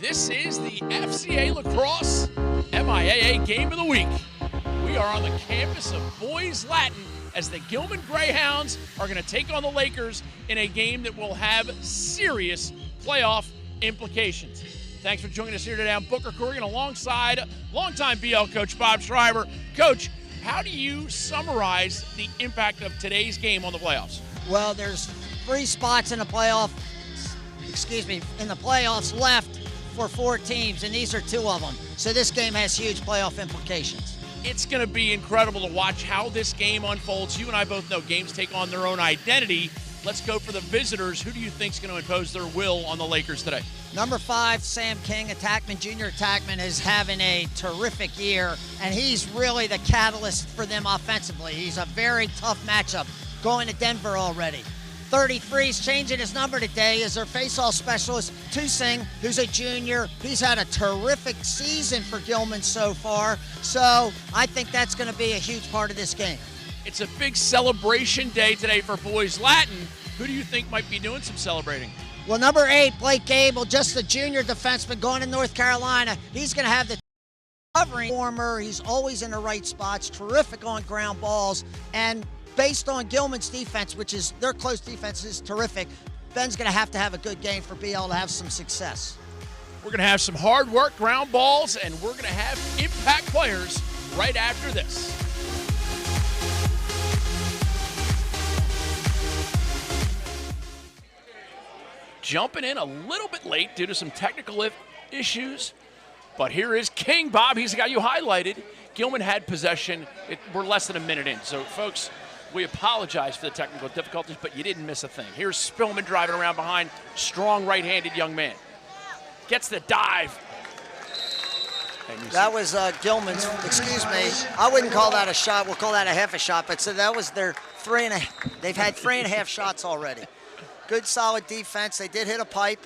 This is the FCA Lacrosse MIAA Game of the Week. We are on the campus of Boys Latin as the Gilman Greyhounds are going to take on the Lakers in a game that will have serious playoff implications. Thanks for joining us here today. I'm Booker Corrigan alongside longtime BL coach Bob Shriver. Coach, how do you summarize the impact of today's game on the playoffs? Well, there's 3 spots in the playoffs left for 4 teams, and these are 2 of them. So this game has huge playoff implications. It's going to be incredible to watch how this game unfolds. You and I both know games take on their own identity. Let's go for the visitors. Who do you think is going to impose their will on the Lakers today? Number 5, Sam King, junior attackman, is having a terrific year, and he's really the catalyst for them offensively. He's a very tough matchup going to Denver already. 33 is changing his number today as their face-off specialist, Tusing, who's a junior. He's had a terrific season for Gilman so far, so I think that's going to be a huge part of this game. It's a big celebration day today for Boys Latin. Who do you think might be doing some celebrating? Well, number 8, Blake Gable, just a junior defenseman going to North Carolina. He's going to have the covering former. He's always in the right spots, terrific on ground balls, and based on Gilman's defense, which is their close defense is terrific, Ben's going to have a good game for BL to have some success. We're going to have some hard work, ground balls, and we're going to have impact players right after this. Jumping in a little bit late due to some technical issues, but here is King Bob. He's the guy you highlighted. Gilman had possession. We're less than a minute in, so folks, we apologize for the technical difficulties, but you didn't miss a thing. Here's Spillman driving around behind, strong right-handed young man. Gets the dive. That was Gilman's, excuse me. I wouldn't call that a shot. We'll call that a half a shot, but so that was their 3.5. They've had 3.5 shots already. Good, solid defense. They did hit a pipe.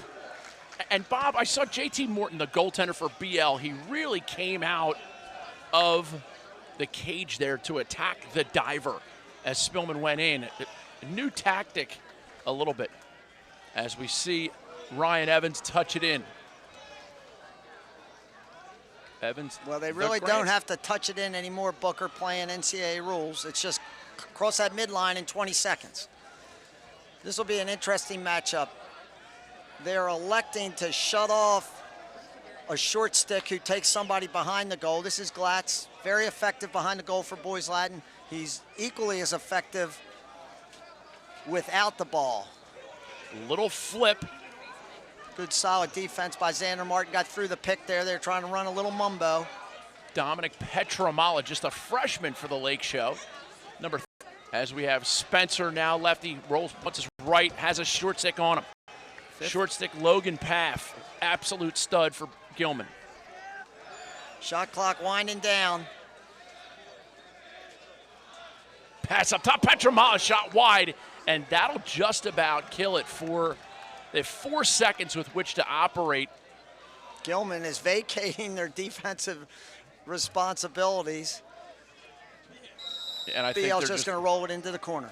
And Bob, I saw JT Morton, the goaltender for BL. He really came out of the cage there to attack the diver as Spillman went in. A new tactic a little bit as we see Ryan Evans touch it in. Evans. Well, they really don't have to touch it in anymore, Booker, playing NCAA rules. It's just cross that midline in 20 seconds. This will be an interesting matchup. They're electing to shut off a short stick who takes somebody behind the goal. This is Glatz, very effective behind the goal for Boys Latin. He's equally as effective without the ball. Little flip. Good solid defense by Xander Martin. Got through the pick there. They're trying to run a little mumbo. Dominic Petramala, just a freshman for the Lake Show. Number 3. As we have Spencer now, lefty, rolls, puts his right, has a short stick on him. Short stick Logan Paff, absolute stud for Gilman. Shot clock winding down. Pass up top, Petramala shot wide, and that'll just about kill it for the 4 seconds with which to operate. Gilman is vacating their defensive responsibilities. And I think BL's just going to roll it into the corner.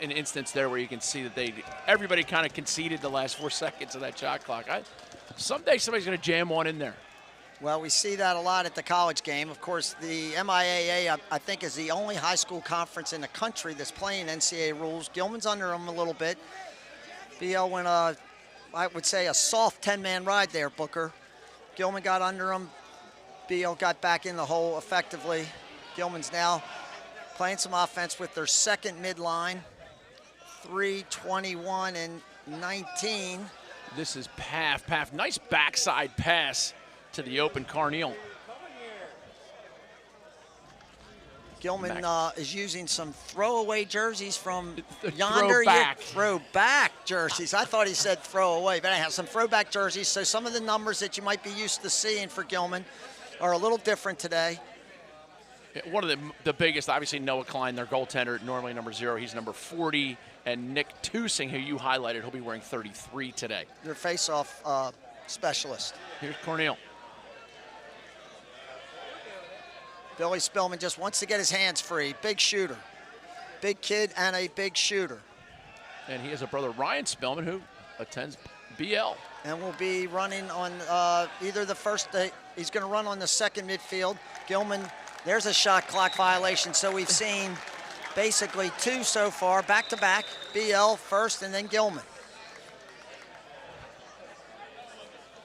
An instance there where you can see that everybody kind of conceded the last 4 seconds of that shot clock. Someday somebody's going to jam one in there. Well, we see that a lot at the college game. Of course, the MIAA, I think, is the only high school conference in the country that's playing NCAA rules. Gilman's under them a little bit. BL went, I would say, a soft 10-man ride there, Booker. Gilman got under them. BL got back in the hole effectively. Gilman's now playing some offense with their second midline, 3:21 and 19. This is Paff. Paff, nice backside pass to the open Carneal. Gilman is using some throwaway jerseys from yonder. Throwback jerseys. I thought he said throwaway, but I have some throwback jerseys. So some of the numbers that you might be used to seeing for Gilman are a little different today. One of the biggest, obviously, Noah Klein, their goaltender, normally number 0. He's number 40. And Nick Tusing, who you highlighted, he'll be wearing 33 today. Their face-off specialist. Here's Carneal. Billy Spillman just wants to get his hands free. Big shooter. Big kid and a big shooter. And he has a brother, Ryan Spillman, who attends BL. And will be running on either the first, he's going to run on the second midfield. Gilman, there's a shot clock violation. So we've seen basically 2 so far, back-to-back, BL first and then Gilman.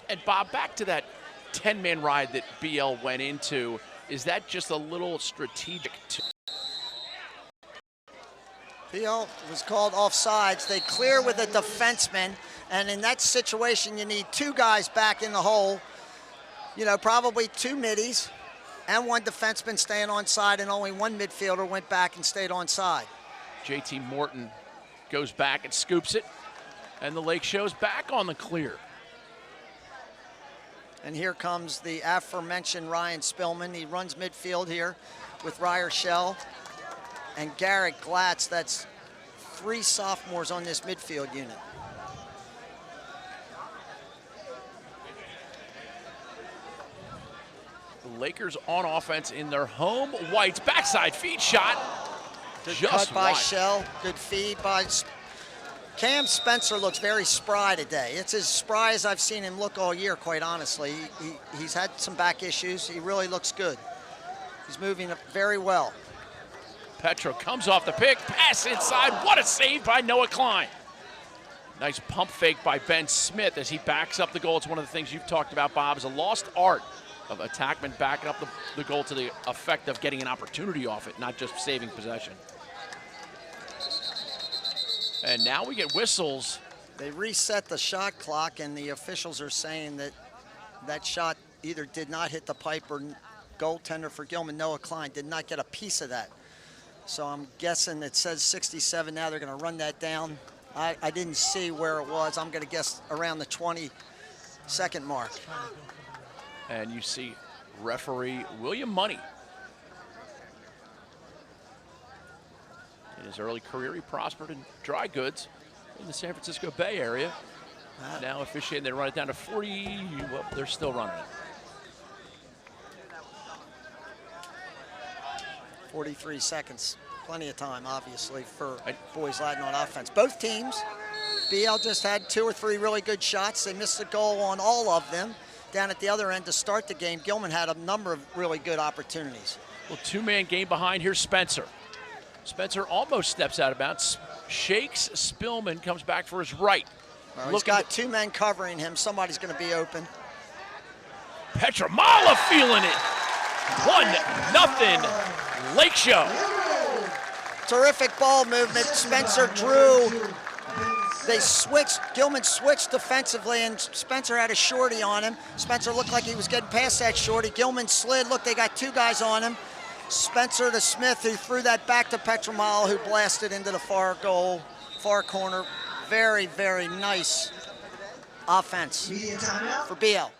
And Bob, back to that 10-man ride that BL went into, is that just a little strategic? BL was called offsides. They clear with a defenseman, and in that situation, you need 2 guys back in the hole. You know, probably 2 middies and 1 defenseman staying on side, and only 1 midfielder went back and stayed on side. JT Morton goes back and scoops it, and the Lake Show's back on the clear. And here comes the aforementioned Ryan Spillman. He runs midfield here with Ryer Shell and Garrett Glatz. That's 3 sophomores on this midfield unit. The Lakers on offense in their home whites. Backside feed shot. Good Just cut by wide. Shell. Good feed by Cam Spencer. Looks very spry today. It's as spry as I've seen him look all year, quite honestly. He's had some back issues. He really looks good. He's moving very well. Petro comes off the pick, pass inside. What a save by Noah Klein. Nice pump fake by Ben Smith as he backs up the goal. It's one of the things you've talked about, Bob, is a lost art of attackmen backing up the goal to the effect of getting an opportunity off it, not just saving possession. And now we get whistles. They reset the shot clock, and the officials are saying that that shot either did not hit the pipe, or goaltender for Gilman, Noah Klein, did not get a piece of that. So I'm guessing it says 67 now. They're going to run that down. I didn't see where it was. I'm going to guess around the 20-second mark. And you see referee William Money. In his early career, he prospered in dry goods in the San Francisco Bay Area. Now officiating, they run it down to 40. Well, they're still running it. 43 seconds. Plenty of time, obviously, for Boys Latin on offense. Both teams, BL just had 2 or 3 really good shots. They missed the goal on all of them. Down at the other end to start the game, Gilman had a number of really good opportunities. Well, 2-man game behind. Here's Spencer. Spencer almost steps out of bounds, shakes Spillman, comes back for his right. Well, he's got 2 men covering him. Somebody's going to be open. Petramala feeling it. 1-0 Lake Show. Terrific ball movement. Spencer drew. They switched. Gilman switched defensively, and Spencer had a shorty on him. Spencer looked like he was getting past that shorty. Gilman slid. Look, they got 2 guys on him. Spencer to Smith, who threw that back to Petramala, who blasted into the far goal, far corner. Very, very nice offense for BL.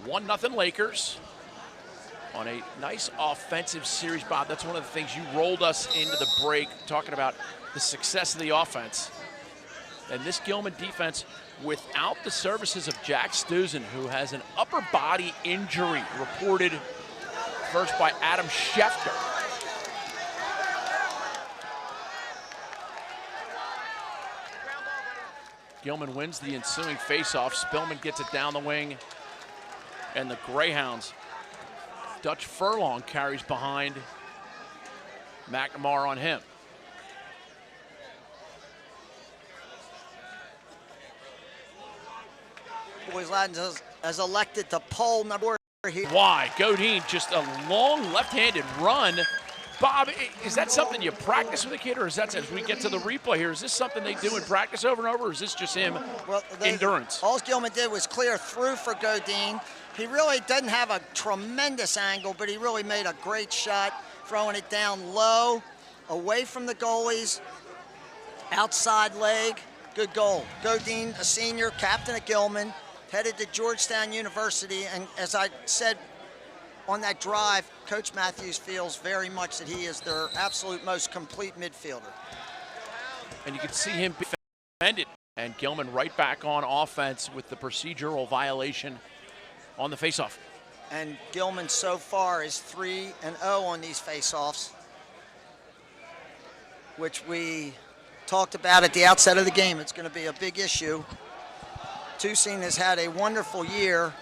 1-0 Lakers on a nice offensive series, Bob. That's one of the things you rolled us into the break, talking about the success of the offense. And this Gilman defense, without the services of Jack Stuzen, who has an upper body injury reported first by Adam Schefter. Gilman wins the ensuing faceoff. Spillman gets it down the wing, and the Greyhounds, Dutch Furlong carries behind McNamara on him. Boys Latin has elected to pull number here. Why? Godine, just a long left-handed run. Bob, is that something you practice with a kid, or is that, as we get to the replay here, is this something they do in practice over and over, or is this just him endurance? All Gilman did was clear through for Godine. He really doesn't have a tremendous angle, but he really made a great shot, throwing it down low, away from the goalies, outside leg, good goal. Godine, a senior, captain at Gilman, headed to Georgetown University, and as I said on that drive, Coach Matthews feels very much that he is their absolute most complete midfielder. And you can see him defend it, and Gilman right back on offense with the procedural violation on the faceoff. And Gilman so far is 3-0 on these faceoffs, which we talked about at the outset of the game. It's going to be a big issue. Toussaint has had a wonderful year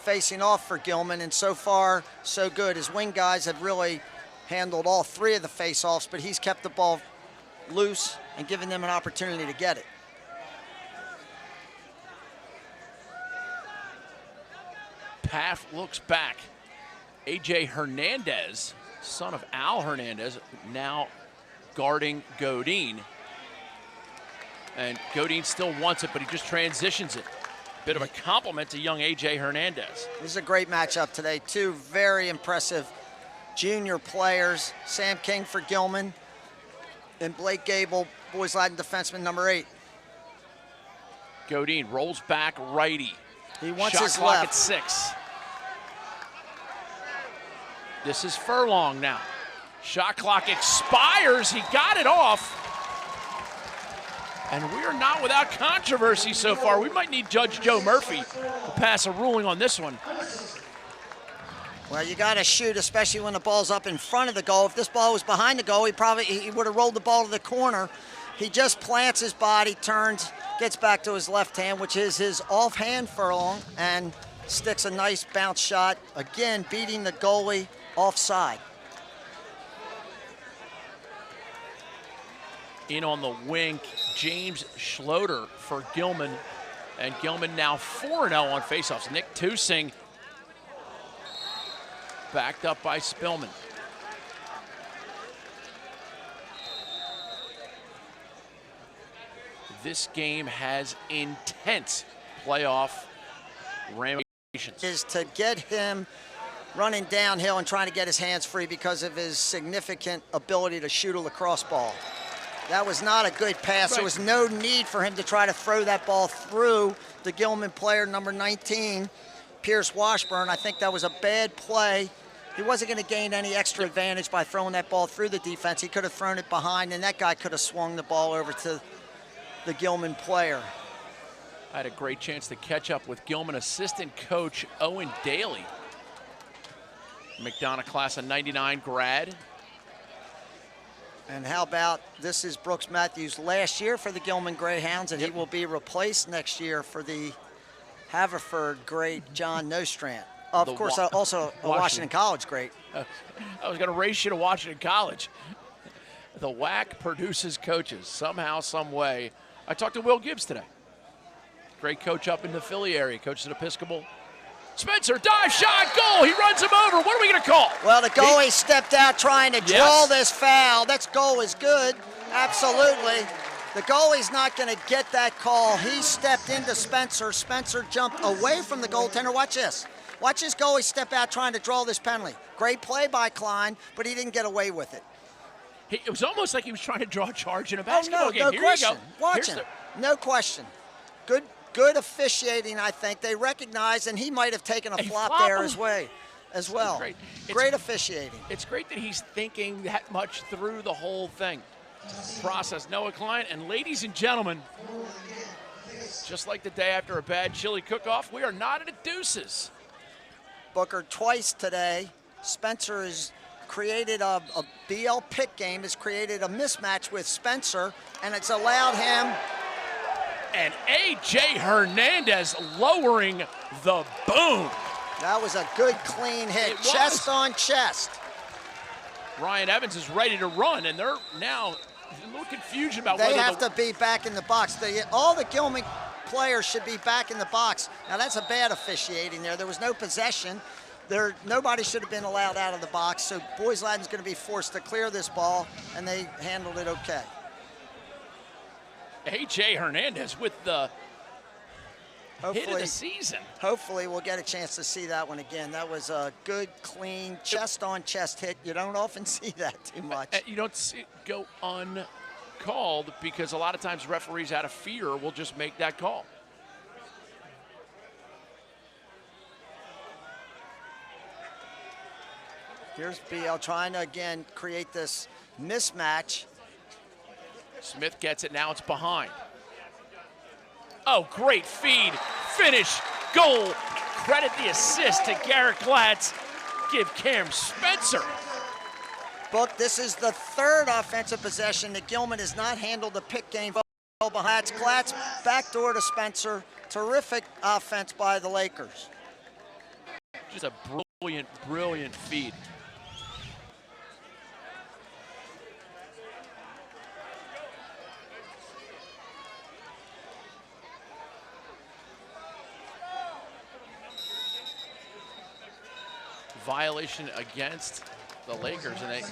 facing off for Gilman, and so far, so good. His wing guys have really handled all 3 of the faceoffs, but he's kept the ball loose and given them an opportunity to get it. Paff looks back. A.J. Hernandez, son of Al Hernandez, now guarding Godine. And Godine still wants it, but he just transitions it. Bit of a compliment to young A.J. Hernandez. This is a great matchup today. 2 very impressive junior players. Sam King for Gilman and Blake Gable, Boys Latin defenseman number 8. Godine rolls back righty. He wants Shot his clock left. at 6. This is Furlong now. Shot clock expires. He got it off. And we are not without controversy so far. We might need Judge Joe Murphy to pass a ruling on this one. Well, you got to shoot, especially when the ball's up in front of the goal. If this ball was behind the goal, he would have rolled the ball to the corner. He just plants his body, turns, gets back to his left hand, which is his offhand Furlong, and sticks a nice bounce shot, again beating the goalie offside. In on the wing, James Schloter for Gilman, and Gilman now 4-0 on faceoffs. Nick Toussaint backed up by Spillman. This game has intense playoff ramifications. Is to get him running downhill and trying to get his hands free because of his significant ability to shoot a lacrosse ball. That was not a good pass. Right. There was no need for him to try to throw that ball through the Gilman player, number 19, Pierce Washburn. I think that was a bad play. He wasn't going to gain any extra advantage by throwing that ball through the defense. He could have thrown it behind, and that guy could have swung the ball over to the Gilman player. I had a great chance to catch up with Gilman assistant coach Owen Daly. McDonough class of '99 grad. And how about, this is Brooks Matthews' last year for the Gilman Greyhounds, and he will be replaced next year for the Haverford great John Nostrand. Of course, also a Washington College great. I was going to race you to Washington College. The WAC produces coaches somehow, some way. I talked to Will Gibbs today. Great coach up in the Philly area, coaches at Episcopal. Spencer, dive shot, goal. He runs him over. What are we going to call? Well, the goalie stepped out trying to draw this foul. That goal is good, absolutely. The goalie's not going to get that call. He stepped into Spencer. Spencer jumped away from the goaltender. Watch this. Watch this goalie step out trying to draw this penalty. Great play by Klein, but he didn't get away with it. It was almost like he was trying to draw a charge in a basketball game. No Here question. you go. Watch him. No question. Good good officiating, I think. They recognized, and he might have taken a flop there as well. Great officiating. It's great that he's thinking that much through the whole thing. Process, Noah Klein, and ladies and gentlemen, just like the day after a bad chili cook-off, we are not at a deuces. Booker twice today. Spencer has created a BL pick game, has created a mismatch with Spencer, and it's allowed him. And A.J. Hernandez lowering the boom. That was a good, clean hit, chest on chest. Ryan Evans is ready to run, and they're now a little confusion about whether they have to be back in the box. All the Gilman players should be back in the box. Now that's a bad officiating there. There was no possession. Nobody should have been allowed out of the box, so Boys Lattin's going to be forced to clear this ball, and they handled it okay. A.J. Hernandez with the hit of the season. Hopefully we'll get a chance to see that one again. That was a good, clean, chest-on-chest hit. You don't often see that too much. You don't see it go uncalled because a lot of times referees out of fear will just make that call. Here's BL trying to, again, create this mismatch. Smith gets it, now it's behind. Oh, great feed, finish, goal. Credit the assist to Garrett Glatz. Give Cam Spencer. Book, this is the third offensive possession that Gilman has not handled the pick game well behind. Glatz backdoor to Spencer. Terrific offense by the Lakers. Just a brilliant, brilliant feed. Violation against the Lakers, and it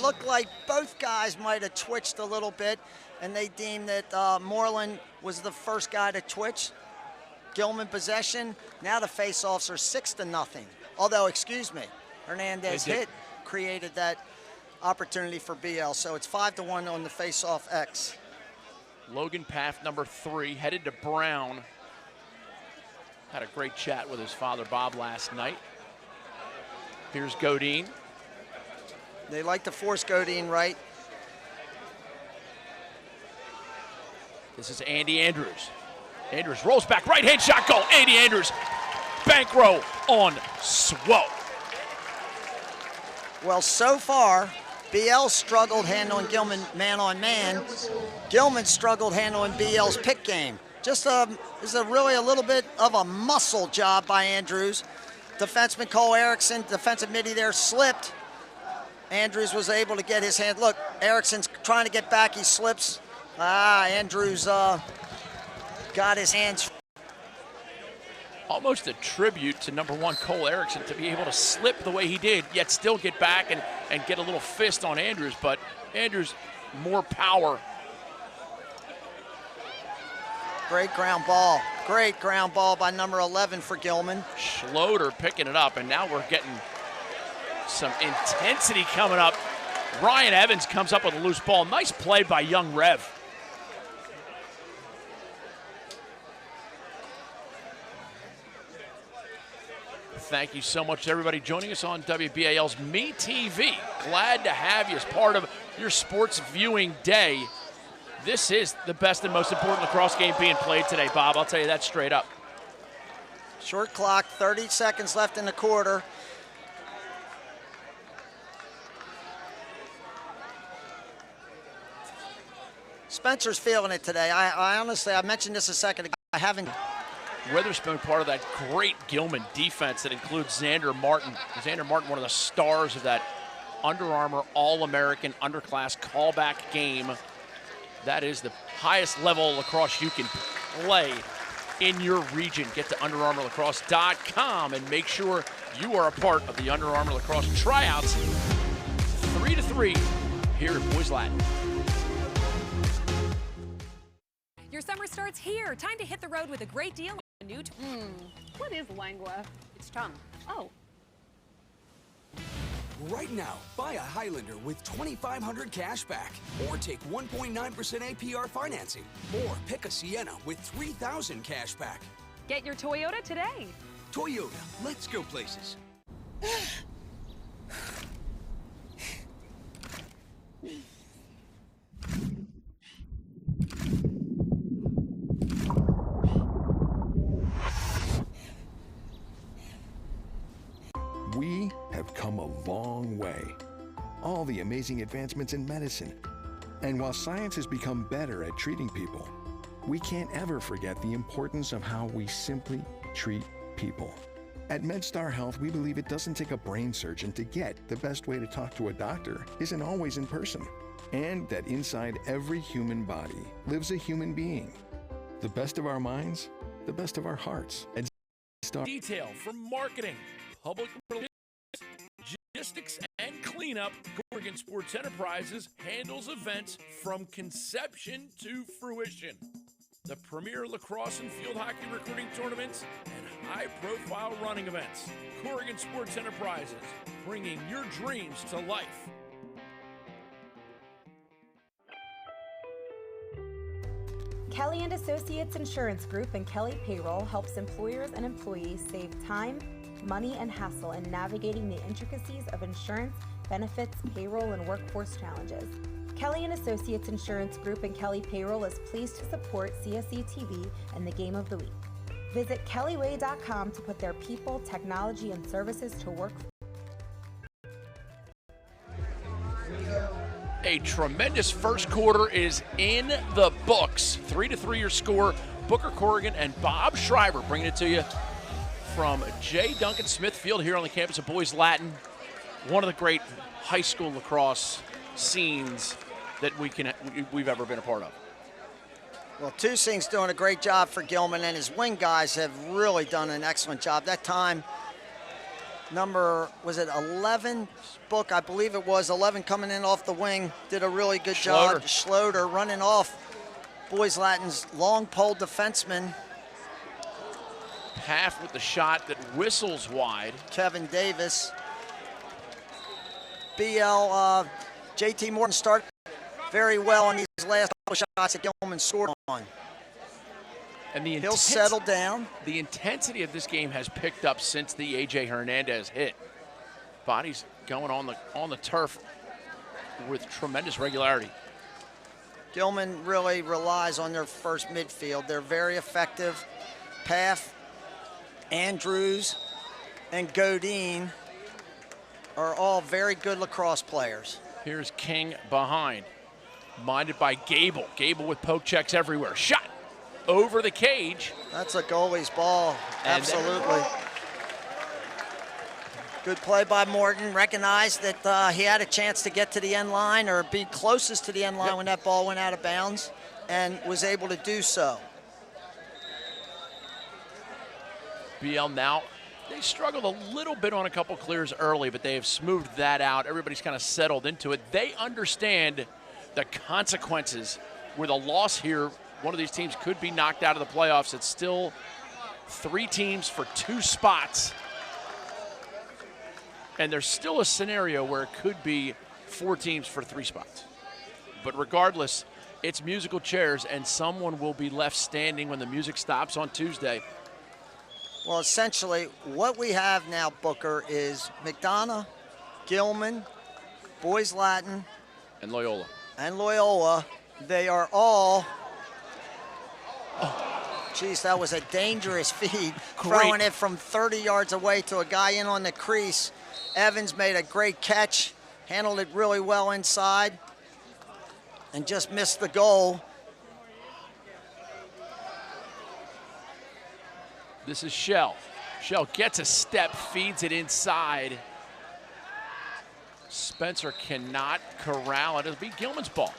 looked like both guys might have twitched a little bit, and they deemed that Moreland was the first guy to twitch. Gilman possession. Now the face-offs are 6-0. Although, excuse me, Hernandez hit created that opportunity for BL, so it's 5-1 on the face-off X. Logan Paff, number 3, headed to Brown. Had a great chat with his father Bob last night. Here's Godine. They like to force Godine right. This is Andy Andrews. Andrews rolls back, right-hand shot, goal. Andy Andrews, bank row on Swo. Well, so far, BL struggled handling Gilman man-on-man. Gilman struggled handling BL's pick game. Just is really a little bit of a muscle job by Andrews. Defenseman Cole Erikson, defensive midi there, slipped. Andrews was able to get his hand. Look, Erikson's trying to get back, he slips. Andrews got his hands. Almost a tribute to number 1 Cole Erikson to be able to slip the way he did, yet still get back and get a little fist on Andrews, but Andrews more power. Great ground ball. Great ground ball by number 11 for Gilman. Schloter picking it up, and now we're getting some intensity coming up. Ryan Evans comes up with a loose ball. Nice play by young Rev. Thank you so much to everybody joining us on WBAL's Me TV. Glad to have you as part of your sports viewing day. This is the best and most important lacrosse game being played today, Bob. I'll tell you that straight up. Short clock, 30 seconds left in the quarter. Spencer's feeling it today. I honestly, I mentioned this a second ago. I haven't. Witherspoon, part of that great Gilman defense that includes Xander Martin. Xander Martin, one of the stars of that Under Armour All-American Underclass callback game. That is the highest level lacrosse you can play in your region. Get to UnderArmourLacrosse.com and make sure you are a part of the Under Armour Lacrosse Tryouts. 3-3 here at Boys Latin. Your summer starts here. Time to hit the road with a great deal on a new. What is lengua? It's tongue. Oh. Right now, buy a Highlander with $2,500 cash back, or take 1.9% APR financing, or pick a Sienna with $3,000 cash back. Get your Toyota today. Toyota, let's go places. We have come a long way. All the amazing advancements in medicine. And while science has become better at treating people, we can't ever forget the importance of how we simply treat people. At MedStar Health, we believe it doesn't take a brain surgeon to get the best way to talk to a doctor isn't always in person. And that inside every human body lives a human being. The best of our minds, the best of our hearts. At MedStar. Detail from marketing, public relations, logistics, and cleanup, Corrigan Sports Enterprises handles events from conception to fruition. The premier lacrosse and field hockey recruiting tournaments and high-profile running events. Corrigan Sports Enterprises, bringing your dreams to life. Kelly & Associates Insurance Group and Kelly Payroll helps employers and employees save time, money, and hassle in navigating the intricacies of insurance, benefits, payroll, and workforce challenges. Kelly & Associates Insurance Group and Kelly Payroll is pleased to support CSE TV and the Game of the Week. Visit kellyway.com to put their people, technology, and services to work. A tremendous first quarter is in the books. 3-3 your score. Booker Corrigan and Bob Shriver bringing it to you from J. Duncan Smith Field here on the campus of Boys Latin. One of the great high school lacrosse scenes that we've ever been a part of. Well, Tusing's doing a great job for Gilman, and his wing guys have really done an excellent job. That time, number, was it 11? Book, I believe it was 11 coming in off the wing, did a really good job. Schloter running off Boys Latin's long pole defenseman. Half with the shot that whistles wide. Kevin Davis. JT Morton started very well on these last couple shots that Gilman scored on. And he'll settle down. The intensity of this game has picked up since the A.J. Hernandez hit. Bodies going on the turf with tremendous regularity. Gilman really relies on their first midfield. They're very effective. Paff, Andrews, and Godine are all very good lacrosse players. Here's King behind, minded by Gable. Gable with poke checks everywhere. Shot over the cage. That's a goalie's ball, absolutely. Good play by Morton. Recognized that he had a chance to get to the end line or be closest to the end line when that ball went out of bounds, and was able to do so. BL now, they struggled a little bit on a couple clears early, but they have smoothed that out. Everybody's kind of settled into it. They understand the consequences with a loss here. One of these teams could be knocked out of the playoffs. It's still 3 teams for 2 spots. And there's still a scenario where it could be 4 teams for 3 spots. But regardless, it's musical chairs, and someone will be left standing when the music stops on Tuesday. Well, essentially, what we have now, Booker, is McDonough, Gilman, Boys Latin, and Loyola. They are all, geez, that was a dangerous feed. Throwing it from 30 yards away to a guy in on the crease. Evans made a great catch, handled it really well inside, and just missed the goal. This is Shell. Shell gets a step, feeds it inside. Spencer cannot corral it. It'll be Gilman's ball.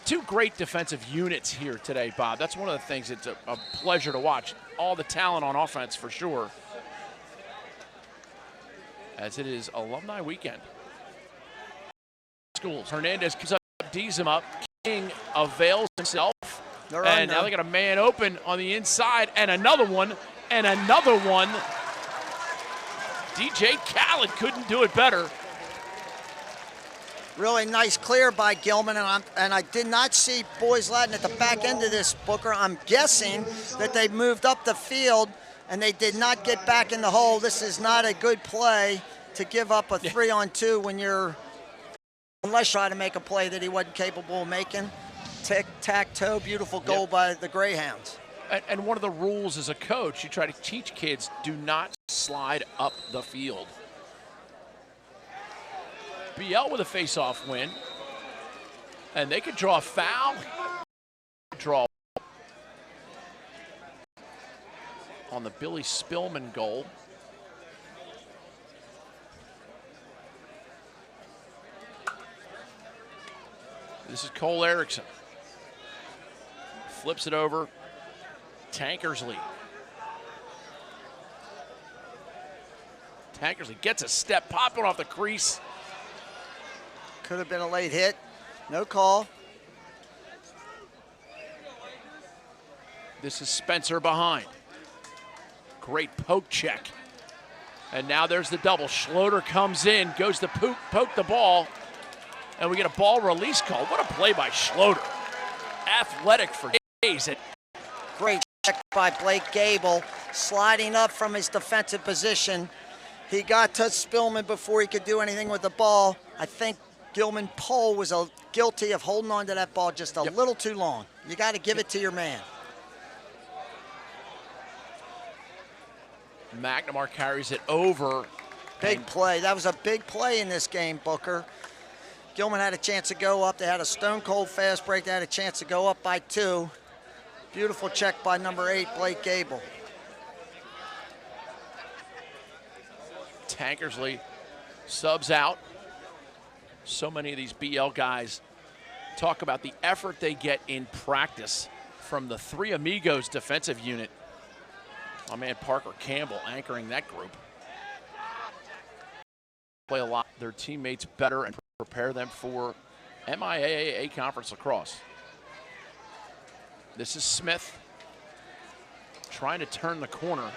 2 great defensive units here today, Bob. That's one of the things that's a pleasure to watch. All the talent on offense for sure, as it is alumni weekend. Schools. Hernandez comes up, D's him up. King avails himself. And now they got a man open on the inside, and another one. And another one. DJ Khaled couldn't do it better. Really nice clear by Gilman, and I did not see Boys Latin at the back end of this, Booker. I'm guessing that they moved up the field and they did not get back in the hole. This is not a good play to give up a 3-on-2 when you're, unless you try to make a play that he wasn't capable of making. Tic-tac-toe, beautiful goal by the Greyhounds. And one of the rules as a coach, you try to teach kids, do not slide up the field. BL with a face-off win, and they could draw a foul. Draw on the Billy Spillman goal. This is Cole Erikson. Flips it over. Tankersley. Tankersley gets a step, popping off the crease. Could have been a late hit. No call. This is Spencer behind. Great poke check. And now there's the double. Schroeder comes in, goes to poke the ball, and we get a ball release call. What a play by Schroeder. Athletic for days. Great check by Blake Gable, sliding up from his defensive position. He got to Spillman before he could do anything with the ball. I think Gilman Pohl was guilty of holding on to that ball just a little too long. You got to give it to your man. McNamara carries it over. Big play. That was a big play in this game, Booker. Gilman had a chance to go up. They had a stone-cold fast break. They had a chance to go up by 2. Beautiful check by number 8, Blake Gable. Tankersley subs out. So many of these BL guys talk about the effort they get in practice from the Three Amigos defensive unit. My man Parker Campbell anchoring that group. Play a lot their teammates better and prepare them for MIAA Conference lacrosse. This is Smith trying to turn the corner.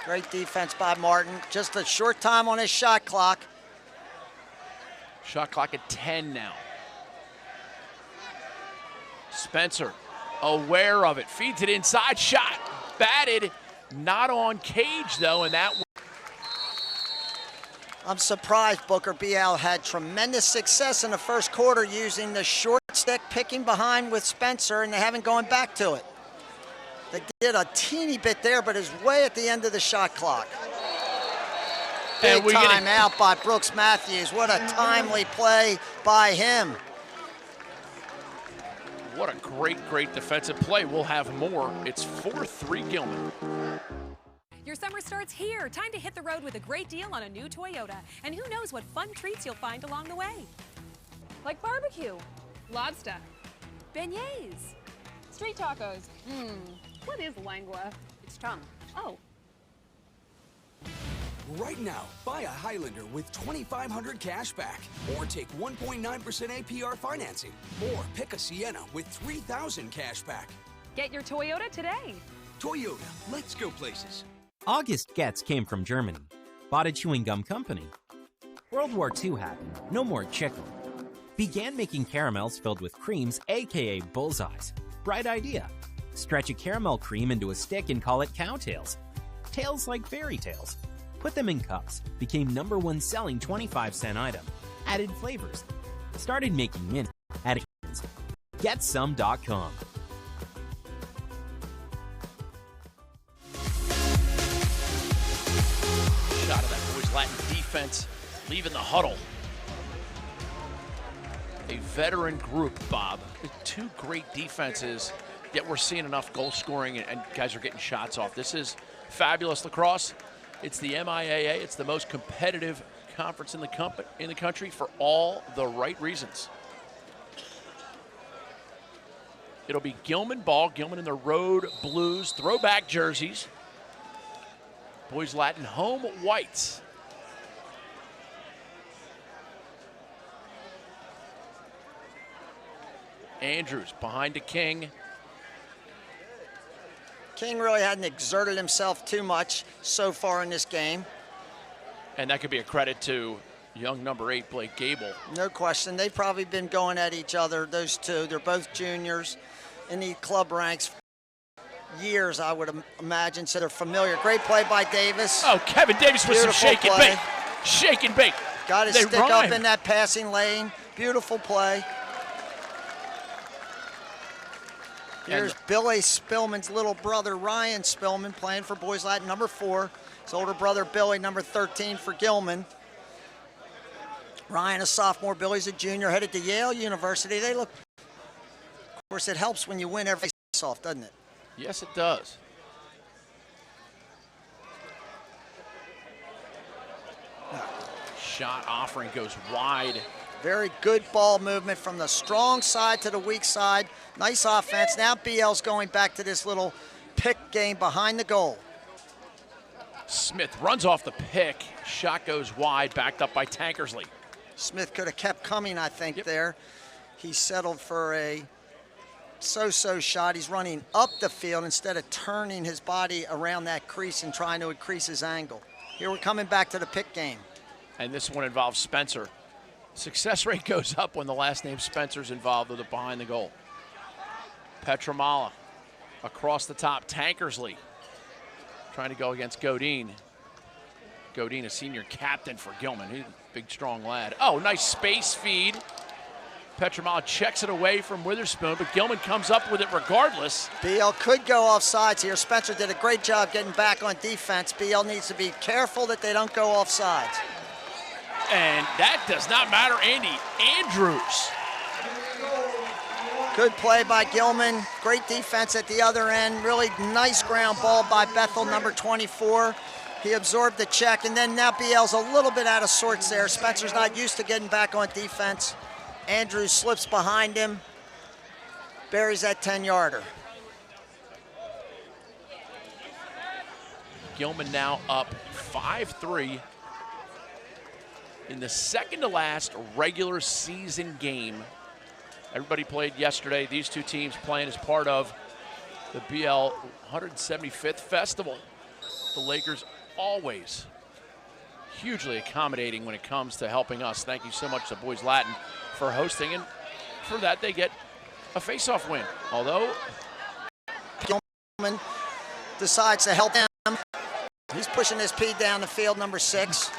Great defense by Martin. Just a short time on his shot clock. Shot clock at 10 now. Spencer, aware of it, feeds it inside, shot, batted, not on cage though, and that. I'm surprised Booker BL had tremendous success in the first quarter using the short stick, picking behind with Spencer, and they haven't gone back to it. They did a teeny bit there, but it's way at the end of the shot clock. Big time out by Brooks Matthews. What a timely play by him. What a great defensive play. We'll have more. It's 4-3 Gilman. Your summer starts here. Time to hit the road with a great deal on a new Toyota. And who knows what fun treats you'll find along the way. Like barbecue, lobster, Beignets. street tacos. What is lengua? It's tongue. Oh. Right now, buy a Highlander with $2,500 cash back, or take 1.9% APR financing, or pick a Sienna with $3,000 cash back. Get your Toyota today. Toyota, let's go places. August Getz came from Germany, bought a chewing gum company. World War II happened, no more chicken. Began making caramels filled with creams, aka bullseyes. Bright idea. Stretch a caramel cream into a stick and call it cowtails. Tails like fairy tales. Put them in cups, became #1 selling 25-cent item. Added flavors. Started making mint at GetSome.com. Shot of that Boys Latin defense, leaving the huddle. A veteran group, Bob. 2 great defenses, yet we're seeing enough goal scoring and guys are getting shots off. This is fabulous lacrosse. It's the MIAA. It's the most competitive conference in the country for all the right reasons. It'll be Gilman ball. Gilman in the road blues, throwback jerseys. Boys Latin home whites. Andrews behind to King. King really hadn't exerted himself too much so far in this game. And that could be a credit to young number 8, Blake Gable. No question. They've probably been going at each other, those two. They're both juniors in the club ranks. Years, I would imagine, so they're familiar. Great play by Davis. Oh, Kevin Davis with some shake and bake. Shake and bake. Got his stick up in that passing lane. Beautiful play. Here's Billy Spillman's little brother, Ryan Spillman, playing for Boys Latin, number 4. His older brother, Billy, number 13 for Gilman. Ryan, a sophomore. Billy's a junior, headed to Yale University. They look, of course, it helps when you win every face-off, doesn't it? Yes, it does. Shot offering goes wide. Very good ball movement from the strong side to the weak side. Nice offense. Now BL's going back to this little pick game behind the goal. Smith runs off the pick. Shot goes wide, backed up by Tankersley. Smith could have kept coming, I think, there. He settled for a so-so shot. He's running up the field instead of turning his body around that crease and trying to increase his angle. Here we're coming back to the pick game. And this one involves Spencer. Success rate goes up when the last name Spencer's involved with it behind the goal. Petramala across the top. Tankersley trying to go against Godin. Godin, a senior captain for Gilman. He's a big, strong lad. Oh, nice space feed. Petramala checks it away from Witherspoon, but Gilman comes up with it regardless. BL could go off sides here. Spencer did a great job getting back on defense. BL needs to be careful that they don't go off sides. And that does not matter, Andy. Andrews. Good play by Gilman. Great defense at the other end. Really nice ground ball by Bethel, number 24. He absorbed the check, and then now BL's a little bit out of sorts there. Spencer's not used to getting back on defense. Andrews slips behind him, buries that 10-yarder. Gilman now up 5-3 in the second to last regular season game. Everybody played yesterday. These two teams playing as part of the BL 175th Festival. The Lakers always hugely accommodating when it comes to helping us. Thank you so much to Boys Latin for hosting, and for that they get a face-off win. Although Gilman decides to help him. He's pushing his P down the field, number 6.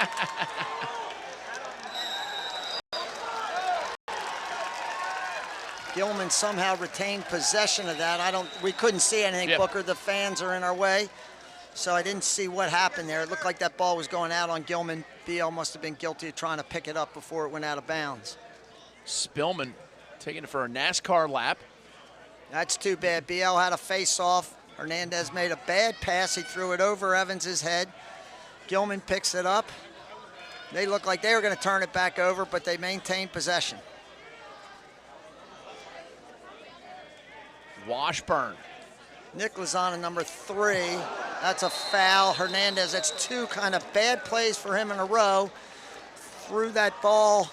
Gilman somehow retained possession of that. We couldn't see anything, Booker. The fans are in our way, so I didn't see what happened there. It looked like that ball was going out on Gilman. BL must have been guilty of trying to pick it up before it went out of bounds. Spillman taking it for a NASCAR lap. That's too bad. BL had a face-off. Hernandez made a bad pass. He threw it over Evans's head. Gilman picks it up. They look like they were going to turn it back over, but they maintained possession. Washburn. Nick Lozana, number 3. That's a foul. Hernandez, that's 2 kind of bad plays for him in a row. Threw that ball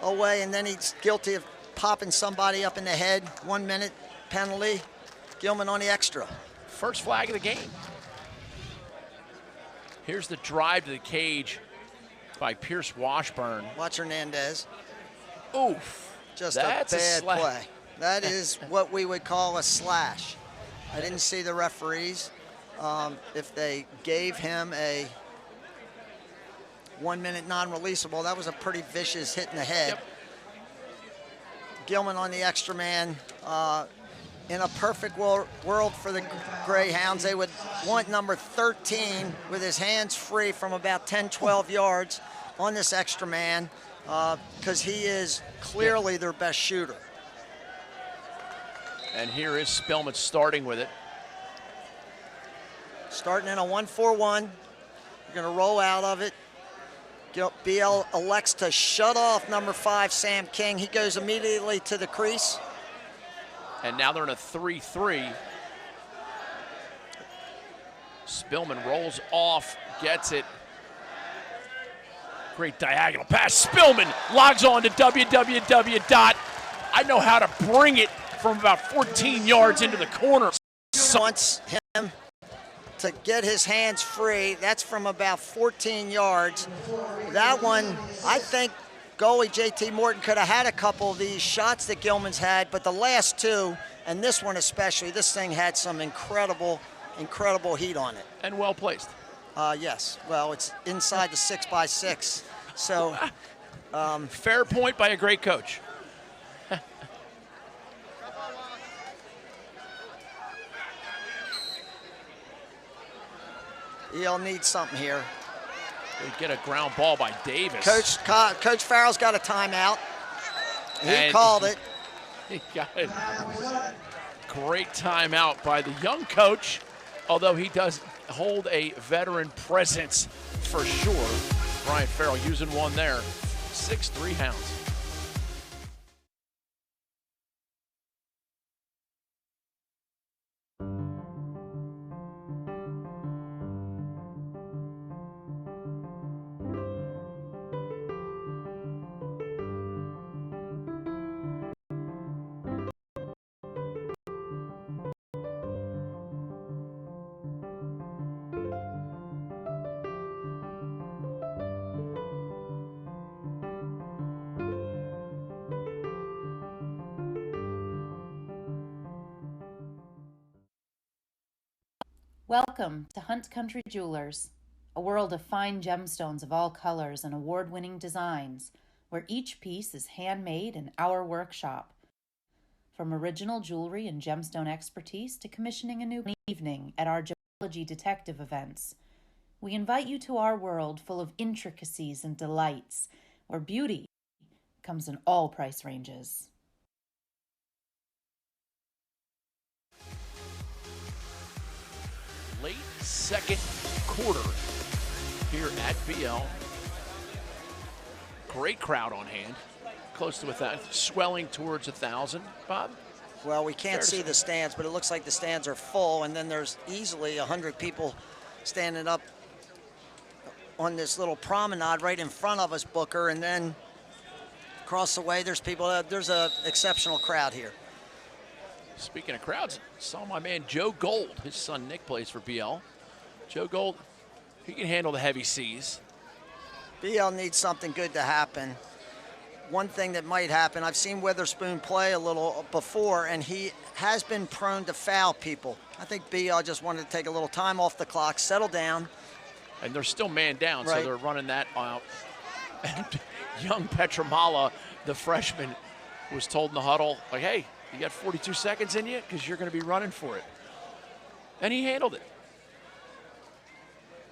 away, and then he's guilty of popping somebody up in the head. 1 minute penalty. Gilman on the extra. First flag of the game. Here's the drive to the cage by Pierce Washburn. Watch Hernandez. Oof. Just a bad play. That is what we would call a slash. I didn't see the referees. If they gave him a 1 minute non-releasable, that was a pretty vicious hit in the head. Yep. Gilman on the extra man. In a perfect world for the Greyhounds, they would want number 13 with his hands free from about 10, 12 yards on this extra man because he is clearly their best shooter. And here is Spillman starting with it. Starting in a 1-4-1. You're going to roll out of it. BL elects to shut off number 5, Sam King. He goes immediately to the crease. And now they're in a 3-3. Spillman rolls off, gets it. Great diagonal pass. Spillman logs on to www. I know how to bring it from about 14 yards into the corner. Wants him to get his hands free. That's from about 14 yards. That one, I think goalie JT Morton could have had a couple of these shots that Gilman's had, but the last two, and this one especially, this thing had some incredible heat on it. And well placed. Yes, well, it's inside the 6x6, so. Fair point by a great coach. He'll need something here. They get a ground ball by Davis. Coach Farrell's got a timeout. He called it. He got it. Great timeout by the young coach, although he does hold a veteran presence for sure. Brian Farrell using one there. 6'3" Hounds. Welcome to Hunt Country Jewelers, a world of fine gemstones of all colors and award-winning designs, where each piece is handmade in our workshop. From original jewelry and gemstone expertise to commissioning a new evening at our gemology detective events, we invite you to our world full of intricacies and delights, where beauty comes in all price ranges. Late second quarter here at BL. Great crowd on hand. Close to 1,000, swelling towards 1,000. Bob? Well, we can't see the stands, but it looks like the stands are full, and then there's easily 100 people standing up on this little promenade right in front of us, Booker, and then across the way there's people. There's an exceptional crowd here. Speaking of crowds, saw my man Joe Gold. His son Nick plays for BL. Joe Gold, he can handle the heavy seas. BL needs something good to happen. One thing that might happen, I've seen Witherspoon play a little before, and he has been prone to foul people. I think BL just wanted to take a little time off the clock, settle down. And they're still man down, right. So they're running that out. And young Petramala, the freshman, was told in the huddle, like, hey, you got 42 seconds in you because you're going to be running for it. And he handled it.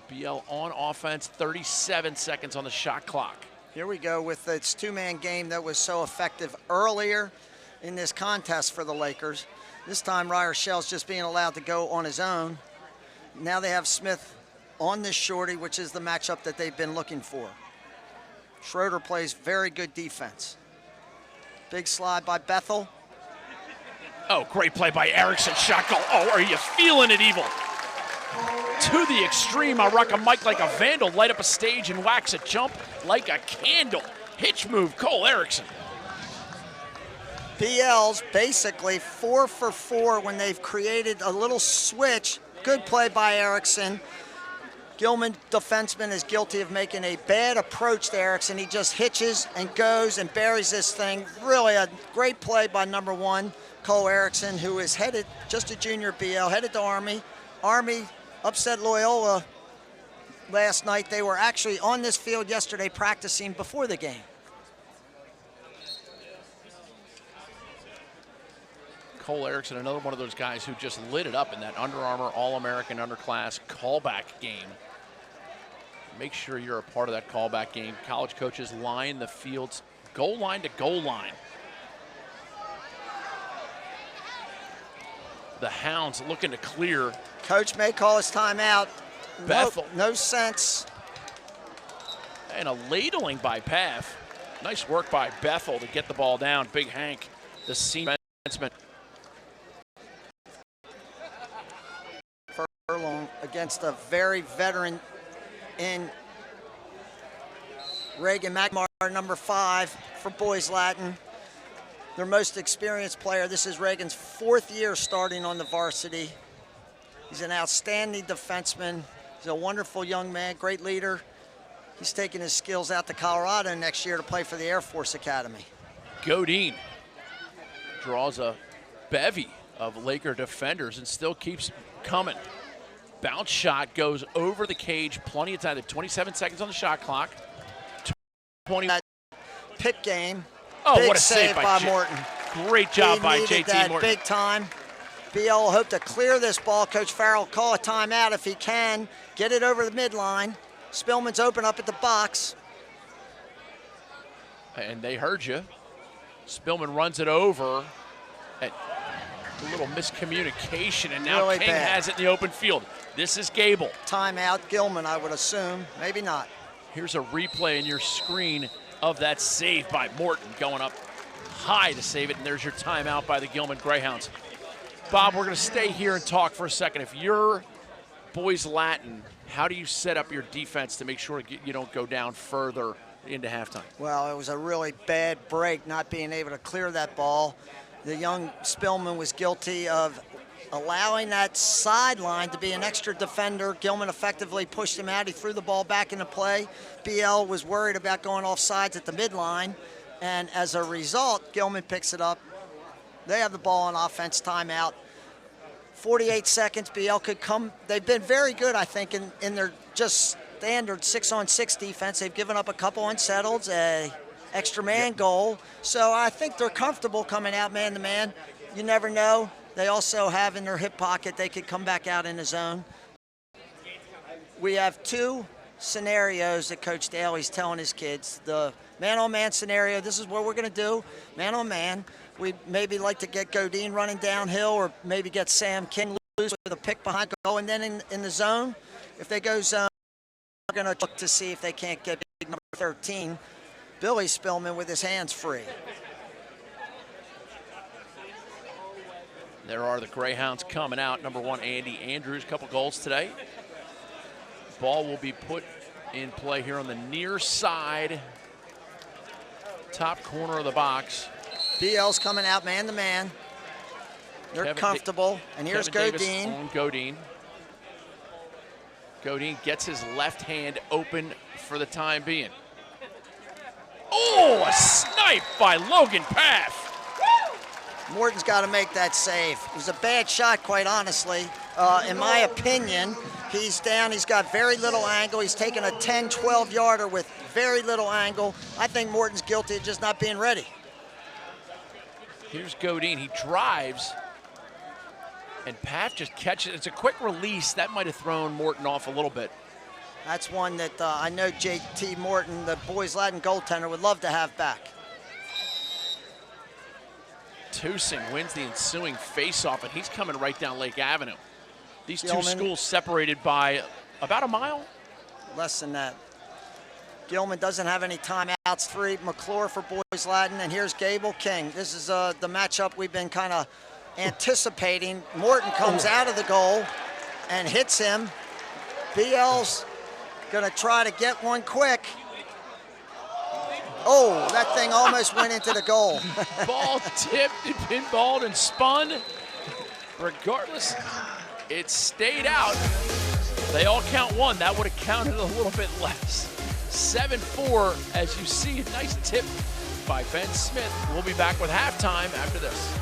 BL on offense, 37 seconds on the shot clock. Here we go with its two-man game that was so effective earlier in this contest for the Lakers. This time, Ryer Shell's just being allowed to go on his own. Now they have Smith on this shorty, which is the matchup that they've been looking for. Schroeder plays very good defense. Big slide by Bethel. Oh, great play by Erikson. Shot goal. Oh, are you feeling it, Evil? To the extreme, I rock a mic like a vandal, light up a stage and wax a jump like a candle. Hitch move, Cole Erikson. BL's basically 4 for 4 when they've created a little switch. Good play by Erikson. Gilman, defenseman, is guilty of making a bad approach to Erikson. He just hitches and goes and buries this thing. Really a great play by number 1, Cole Erikson, who is headed, just a junior BL, headed to Army. Army upset Loyola last night. They were actually on this field yesterday practicing before the game. Cole Erikson, another one of those guys who just lit it up in that Under Armour All-American Underclass callback game. Make sure you're a part of that callback game. College coaches line the field's goal line to goal line. The Hounds looking to clear. Coach may call his timeout. Bethel. No sense. And a ladling by Path. Nice work by Bethel to get the ball down. Big Hank, the senior defenseman. Furlong against a very veteran in Reagan McNamara, number 5 for Boys Latin. Their most experienced player. This is Reagan's 4th year starting on the varsity. He's an outstanding defenseman. He's a wonderful young man, great leader. He's taking his skills out to Colorado next year to play for the Air Force Academy. Godine draws a bevy of Laker defenders and still keeps coming. Bounce shot goes over the cage, plenty of time. They have 27 seconds on the shot clock. 20. Pick game. Oh, big what a save by Morton. Great job by He needed JT that Morton. big time. BL will hope to clear this ball. Coach Farrell call a timeout if he can. Get it over the midline. Spillman's open up at the box. And they heard you. Spillman runs it over. A little miscommunication, and now Really King bad. has it in the open field. This is Gable. Timeout, Gilman, I would assume. Maybe not. Here's a replay in your screen of that save by Morton, going up high to save it, and there's your timeout by the Gilman Greyhounds. Bob, we're going to stay here and talk for a second. If you're Boys Latin, how do you set up your defense to make sure you don't go down further into halftime? Well, it was a really bad break, not being able to clear that ball. The young Spillman was guilty of allowing that sideline to be an extra defender. Gilman effectively pushed him out. He threw the ball back into play. BL was worried about going off sides at the midline, and as a result, Gilman picks it up. They have the ball on offense, timeout. 48 seconds, BL could come. They've been very good, I think, in their just standard 6-on-6 defense. They've given up a couple unsettles, a extra man goal. So I think they're comfortable coming out man-to-man. You never know. They also have in their hip pocket, they could come back out in the zone. We have two scenarios that Coach Daly's telling his kids. The man-on-man scenario, this is what we're going to do, man-on-man. We maybe like to get Godine running downhill, or maybe get Sam King loose with a pick behind goal. And then in the zone, if they go zone, we're going to look to see if they can't get big number 13, Billy Spillman, with his hands free. There are the Greyhounds coming out. Number 1, Andy Andrews, couple goals today. Ball will be put in play here on the near side, top corner of the box. BL's coming out man-to-man. They're comfortable. And here's Godine. On Godine. Godine gets his left hand open for the time being. Oh, a snipe by Logan Paff. Morton's got to make that save. It was a bad shot, quite honestly. In my opinion, he's down. He's got very little angle. He's taken a 10, 12-yarder with very little angle. I think Morton's guilty of just not being ready. Here's Godine. He drives, and Paff just catches. It's a quick release. That might have thrown Morton off a little bit. That's one that I know JT Morton, the Boys Latin goaltender, would love to have back. Tusing wins the ensuing faceoff, and he's coming right down Lake Avenue. These Gilman, two schools separated by about a mile? Less than that. Gilman doesn't have any timeouts. 3, McClure for Boys Latin, and here's Gable King. This is the matchup we've been kind of anticipating. Morton comes out of the goal and hits him. BL's gonna try to get one quick. Oh, that thing almost went into the goal. Ball tipped and pinballed and spun. Regardless, it stayed out. They all count one. That would have counted a little bit less. 7-4, as you see, a nice tip by Ben Smith. We'll be back with halftime after this.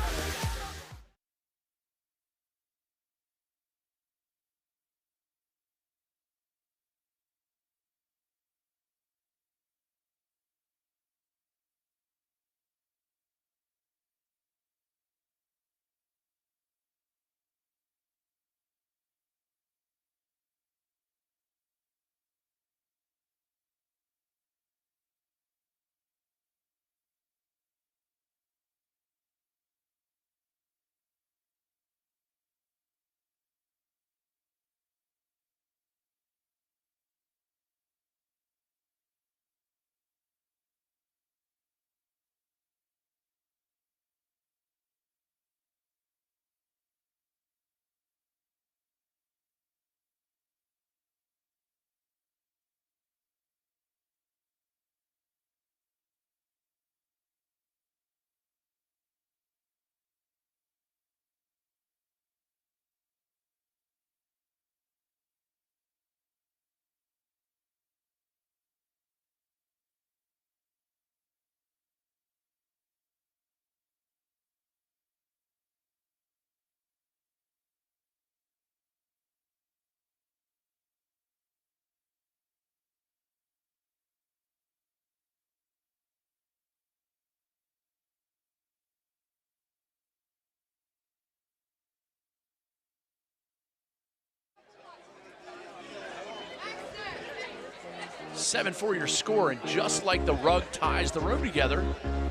7-4 your score, and just like the rug ties the room together,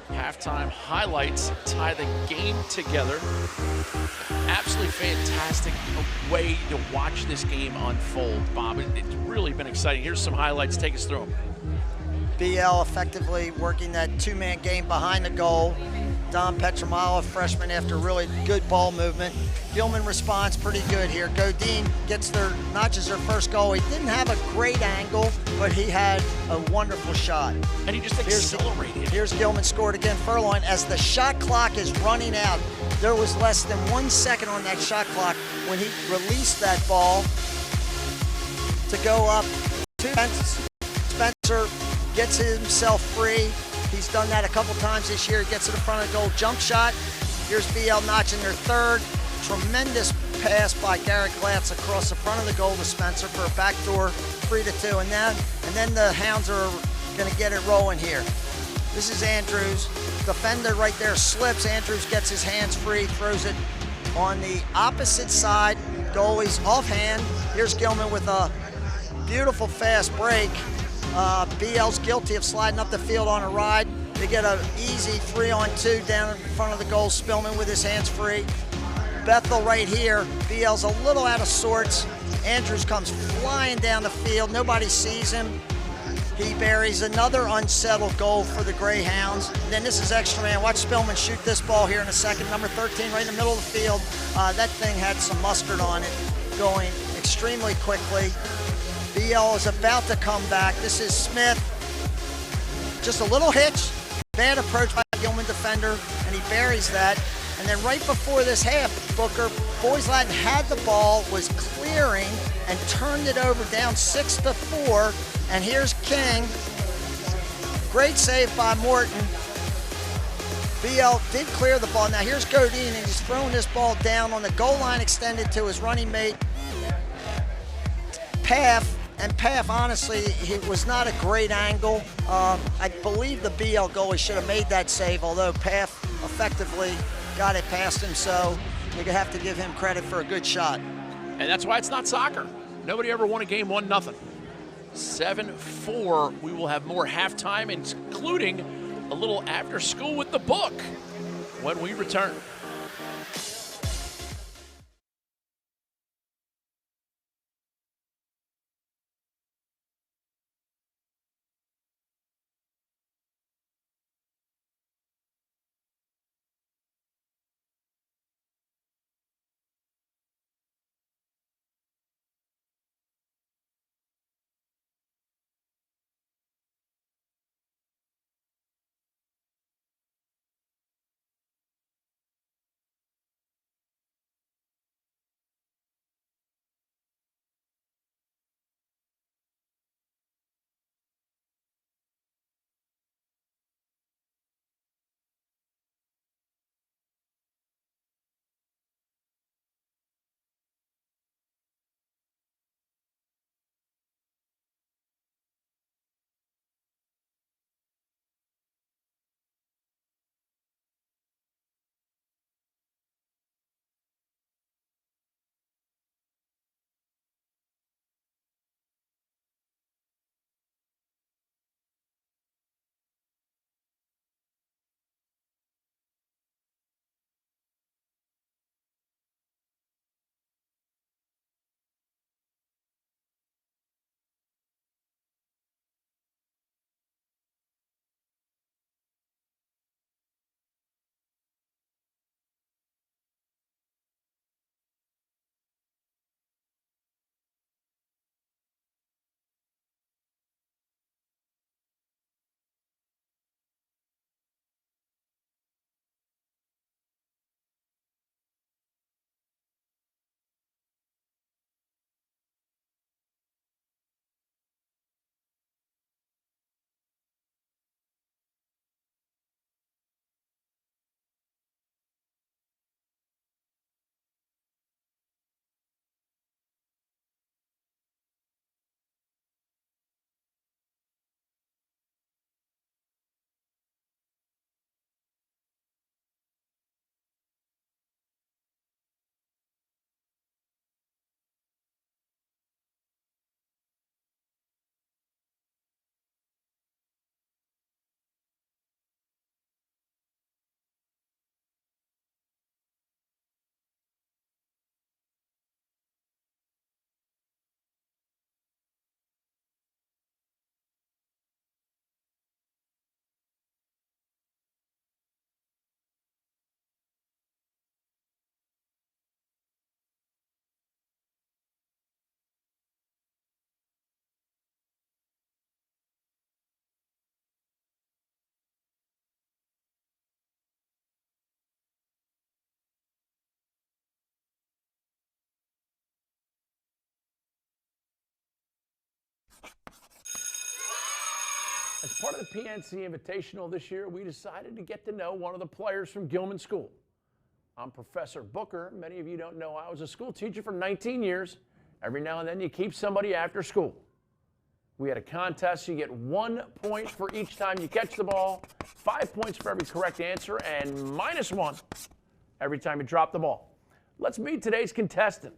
halftime highlights tie the game together. Absolutely fantastic way to watch this game unfold, Bob. It's really been exciting. Here's some highlights. Take us through them. BL effectively working that two-man game behind the goal. Don Petramala, freshman, after really good ball movement. Gilman responds pretty good here. Godin notches their first goal. He didn't have a great angle, but he had a wonderful shot. And he just accelerated. Here's Gilman scored again. Furlong, as the shot clock is running out, there was less than 1 second on that shot clock when he released that ball to go up to Spencer. Gets himself free. He's done that a couple times this year. He gets to the front of the goal, jump shot. Here's BL notching their third. Tremendous pass by Garrett Glatz across the front of the goal to Spencer for a backdoor 3-2. And then the Hounds are going to get it rolling here. This is Andrews. Defender right there slips. Andrews gets his hands free, throws it on the opposite side. Goalie's offhand. Here's Gilman with a beautiful fast break. BL's guilty of sliding up the field on a ride. They get an easy 3-on-2 down in front of the goal. Spillman with his hands free. Bethel right here. BL's a little out of sorts. Andrews comes flying down the field. Nobody sees him. He buries another unsettled goal for the Greyhounds. And then this is extra man. Watch Spillman shoot this ball here in a second. Number 13 right in the middle of the field. That thing had some mustard on it, going extremely quickly. BL is about to come back. This is Smith. Just a little hitch. Bad approach by the Gilman defender, and he buries that. And then right before this half, Booker, Boys Latin had the ball, was clearing, and turned it over down 6-4. And here's King. Great save by Morton. BL did clear the ball. Now here's Godin, and he's throwing this ball down on the goal line, extended to his running mate, Paff. And Paff, honestly, it was not a great angle. I believe the BL goalie should have made that save, although Paff effectively got it past him, so you have to give him credit for a good shot. And that's why it's not soccer. Nobody ever won a game 1-0. 7-4. We will have more halftime, including a little after school with the book when we return. As part of the PNC Invitational this year, we decided to get to know one of the players from Gilman School. I'm Professor Booker. Many of you don't know I was a school teacher for 19 years. Every now and then you keep somebody after school. We had a contest. You get 1 point for each time you catch the ball, 5 points for every correct answer, and -1 every time you drop the ball. Let's meet today's contestant.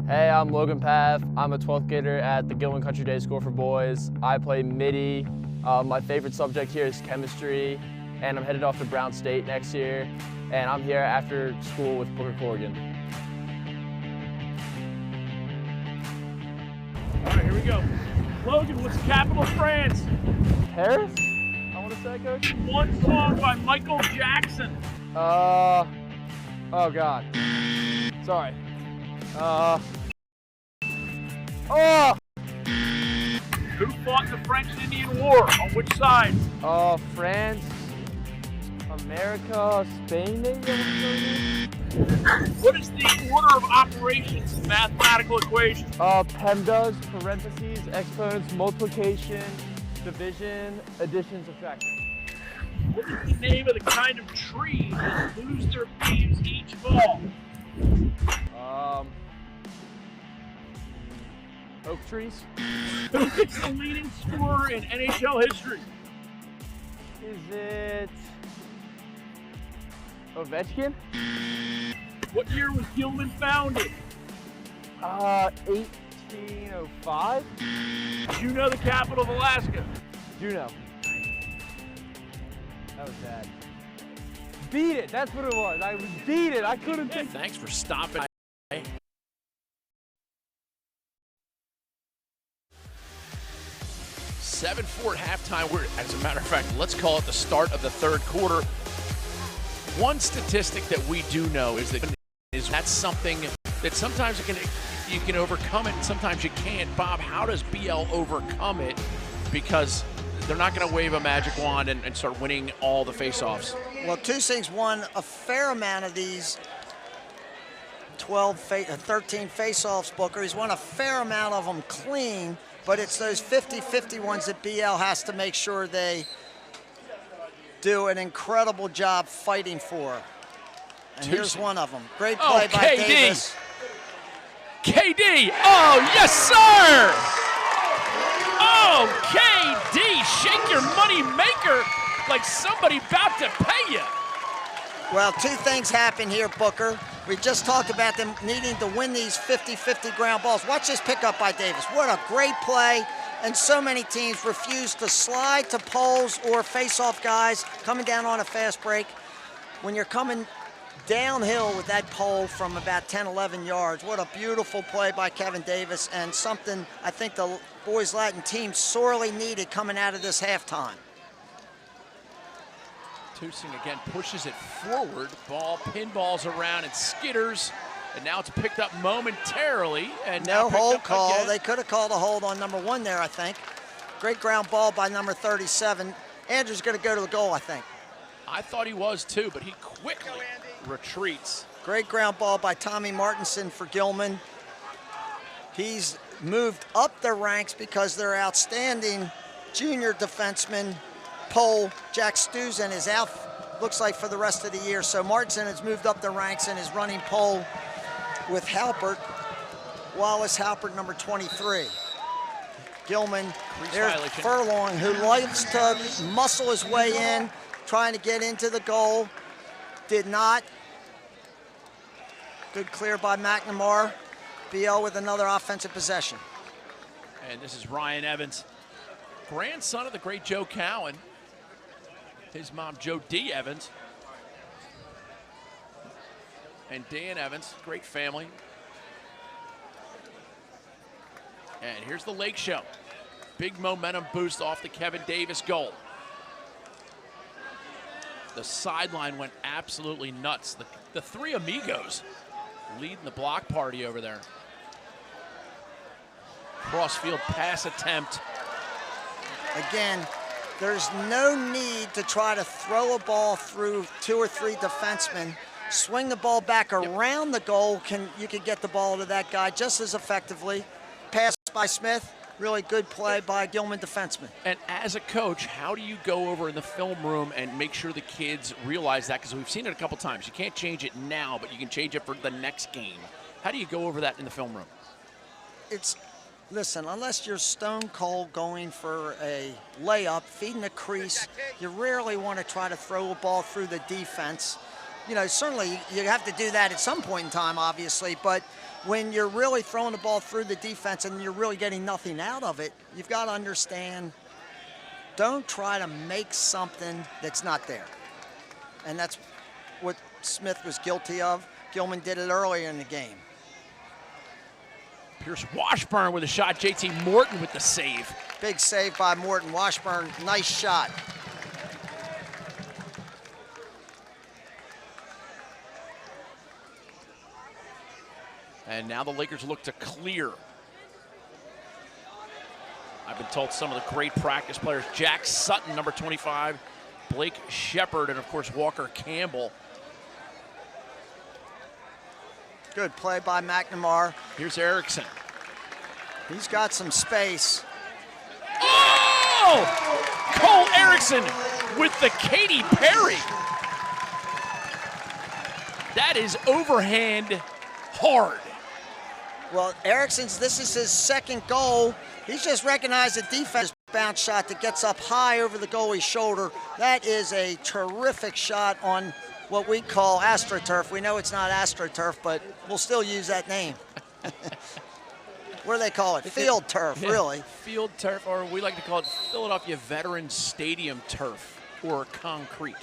Hey, I'm Logan Path. I'm a 12th grader at the Gilman Country Day School for Boys. I play MIDI. My favorite subject here is chemistry, and I'm headed off to Brown State next year. And I'm here after school with Booker Corrigan. All right, here we go. Logan, what's the capital of France? Paris? I want to say, Coach. One song by Michael Jackson. Oh God. Sorry. Who fought in the French and Indian War? On which side? France, America, Spain, maybe? What is the order of operations in mathematical equations? PEMDAS, parentheses, exponents, multiplication, division, addition, subtraction. What is the name of the kind of tree that lose their leaves each fall? Oak trees. Who is the leading scorer in NHL history? Is it Ovechkin? What year was Gilman founded? 1805. Do you know the capital of Alaska? Juneau. That was bad. Beat it. That's what it was. I beat it. I couldn't think. Thanks for stopping. 7-4 at halftime. As a matter of fact, let's call it the start of the third quarter. One statistic that we do know is that's something that sometimes you can overcome it, and sometimes you can't. Bob, how does BL overcome it? Because they're not going to wave a magic wand and start winning all the face-offs. Well, two things. One, a fair amount of these 13 face-offs, Booker. He's won a fair amount of them clean, but it's those 50-50 ones that BL has to make sure they do an incredible job fighting for. And here's one of them. Great play by Davis. KD, oh, yes, sir! Oh, KD, shake your money maker like somebody about to pay you. Well, two things happen here, Booker. We just talked about them needing to win these 50-50 ground balls. Watch this pickup by Davis. What a great play. And so many teams refuse to slide to poles or face-off guys coming down on a fast break. When you're coming downhill with that pole from about 10, 11 yards, what a beautiful play by Kevin Davis, and something I think the Boys Latin team sorely needed coming out of this halftime. Tusing again pushes it forward. Ball pinballs around and skitters. And now it's picked up momentarily. And no hold call. Again. They could have called a hold on number 1 there, I think. Great ground ball by number 37. Andrew's going to go to the goal, I think. I thought he was too, but he quickly retreats. Great ground ball by Tommy Martinson for Gilman. He's moved up the ranks because their outstanding junior defenseman, Pole, Jack Stuzen, is out, looks like, for the rest of the year. So Martinson has moved up the ranks and is running pole with Halpert, Wallace Halpert, number 23. Gilman, there's Furlong, who likes to muscle his way in, trying to get into the goal. Did not. Good clear by McNamara. BL with another offensive possession. And this is Ryan Evans, grandson of the great Joe Cowan. His mom, Joe D. Evans. And Dan Evans, great family. And here's the Lake Show. Big momentum boost off the Kevin Davis goal. The sideline went absolutely nuts. The three amigos leading the block party over there. Crossfield pass attempt. Again, there's no need to try to throw a ball through 2 or 3 defensemen. swing the ball back around the goal, you can get the ball to that guy just as effectively. Pass by Smith, really good play by Gilman defenseman. And as a coach, how do you go over in the film room and make sure the kids realize that? Because we've seen it a couple times. You can't change it now, but you can change it for the next game. How do you go over that in the film room? Listen, unless you're stone cold going for a layup, feeding the crease, you rarely want to try to throw a ball through the defense. You know, certainly you have to do that at some point in time, obviously, but when you're really throwing the ball through the defense and you're really getting nothing out of it, you've got to understand, don't try to make something that's not there. And that's what Smith was guilty of. Gilman did it earlier in the game. Pierce Washburn with a shot. JT Morton with the save. Big save by Morton. Washburn, nice shot. And now the Lakers look to clear. I've been told some of the great practice players, Jack Sutton, number 25, Blake Shepard, and of course Walker Campbell. Good play by McNamara. Here's Erikson. He's got some space. Oh! Cole Erikson with the Katy Perry. That is overhand hard. Well, this is his second goal. He's just recognized a defense bounce shot that gets up high over the goalie's shoulder. That is a terrific shot on what we call AstroTurf. We know it's not AstroTurf, but we'll still use that name. What do they call it? Field turf, really. Field turf, or we like to call it Philadelphia Veterans Stadium turf, or concrete.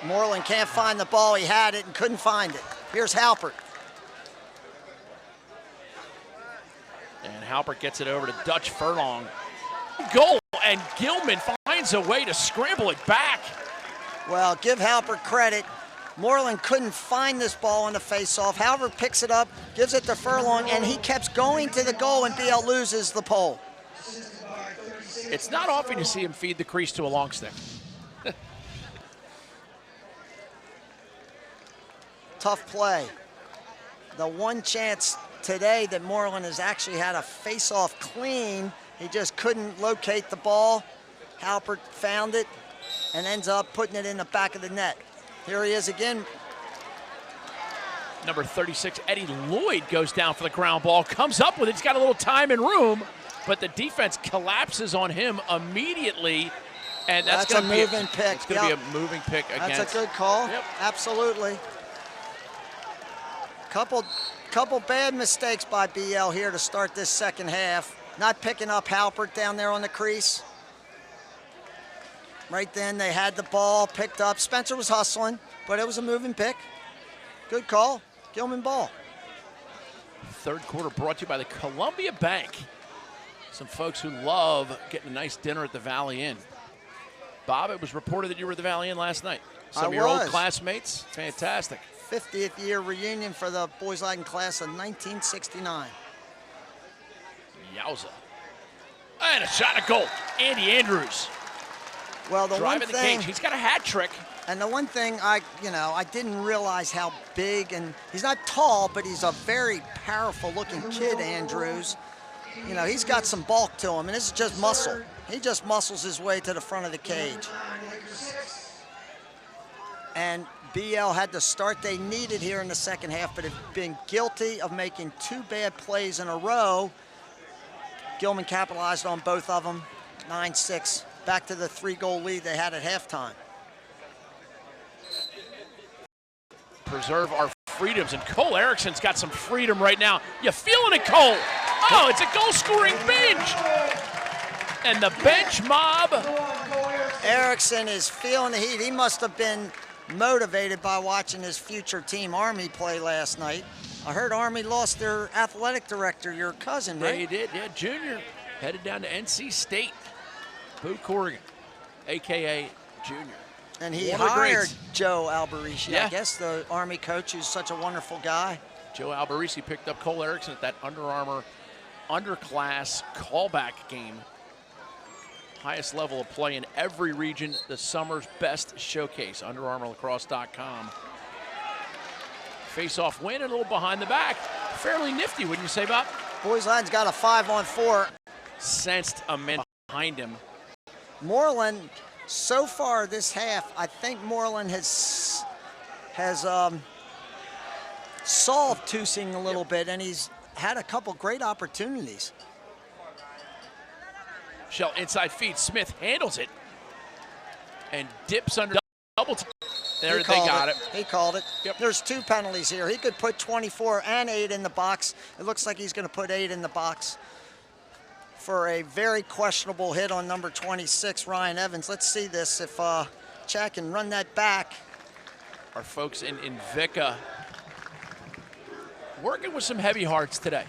Moreland can't find the ball. He had it and couldn't find it. Here's Halpert. And Halpert gets it over to Dutch Furlong. Goal, and Gilman finds a way to scramble it back. Well, give Halpert credit. Moreland couldn't find this ball in the face-off. Halpert picks it up, gives it to Furlong, and he kept going to the goal, and BL loses the pole. It's not often you see him feed the crease to a long stick. Tough play. The one chance today that Moreland has actually had a face-off clean, he just couldn't locate the ball. Halpert found it and ends up putting it in the back of the net. Here he is again. Number 36, Eddie Lloyd, goes down for the ground ball, comes up with it. He's got a little time and room, but the defense collapses on him immediately. And that's a moving pick. It's going to be a moving pick against. That's a good call. Yep. Absolutely. Couple bad mistakes by BL here to start this second half. Not picking up Halpert down there on the crease. Right then they had the ball picked up. Spencer was hustling, but it was a moving pick. Good call. Gilman ball. Third quarter brought to you by the Columbia Bank. Some folks who love getting a nice dinner at the Valley Inn. Bob, it was reported that you were at the Valley Inn last night. Some of your old classmates. Fantastic. 50th year reunion for the Boys Latin class of 1969. Yowza. And a shot at goal. Andy Andrews. Well, the driving one thing, the cage. He's got a hat trick. And the one thing I didn't realize how big, and he's not tall, but he's a very powerful looking kid, Andrews. You know, he's got some bulk to him, and this is just muscle. He just muscles his way to the front of the cage. And BL had the start they needed here in the second half, but have been guilty of making two bad plays in a row. Gilman capitalized on both of them, 9-6, back to the 3-goal lead they had at halftime. Preserve our freedoms, and Cole Erikson's got some freedom right now. You feeling it, Cole? Oh, it's a goal-scoring binge. And the bench mob. Erikson is feeling the heat. He must have been motivated by watching his future team, Army, play last night. I heard Army lost their athletic director, your cousin, right? They did, yeah, Junior. Headed down to NC State. Boo Corrigan, a.k.a. Junior. And he hired Joe Alberici, yeah. I guess, the Army coach, who's such a wonderful guy. Joe Alberici picked up Cole Erikson at that Under Armour underclass callback game. highest level of play in every region, the summer's best showcase, UnderArmourLacrosse.com. Face-off win and a little behind the back. Fairly nifty, wouldn't you say, Bob? Boys Lattin's got a 5-on-4. Sensed a man behind him. Moreland, so far this half, I think Moreland has solved Tusing a little bit, and he's had a couple great opportunities. Shell inside feed. Smith handles it and dips under double. There they got it. He called it. Yep. There's 2 penalties here. He could put 24 and 8 in the box. It looks like he's going to put 8 in the box for a very questionable hit on number 26, Ryan Evans. Let's see this if Chad can run that back. Our folks in Vica working with some heavy hearts today.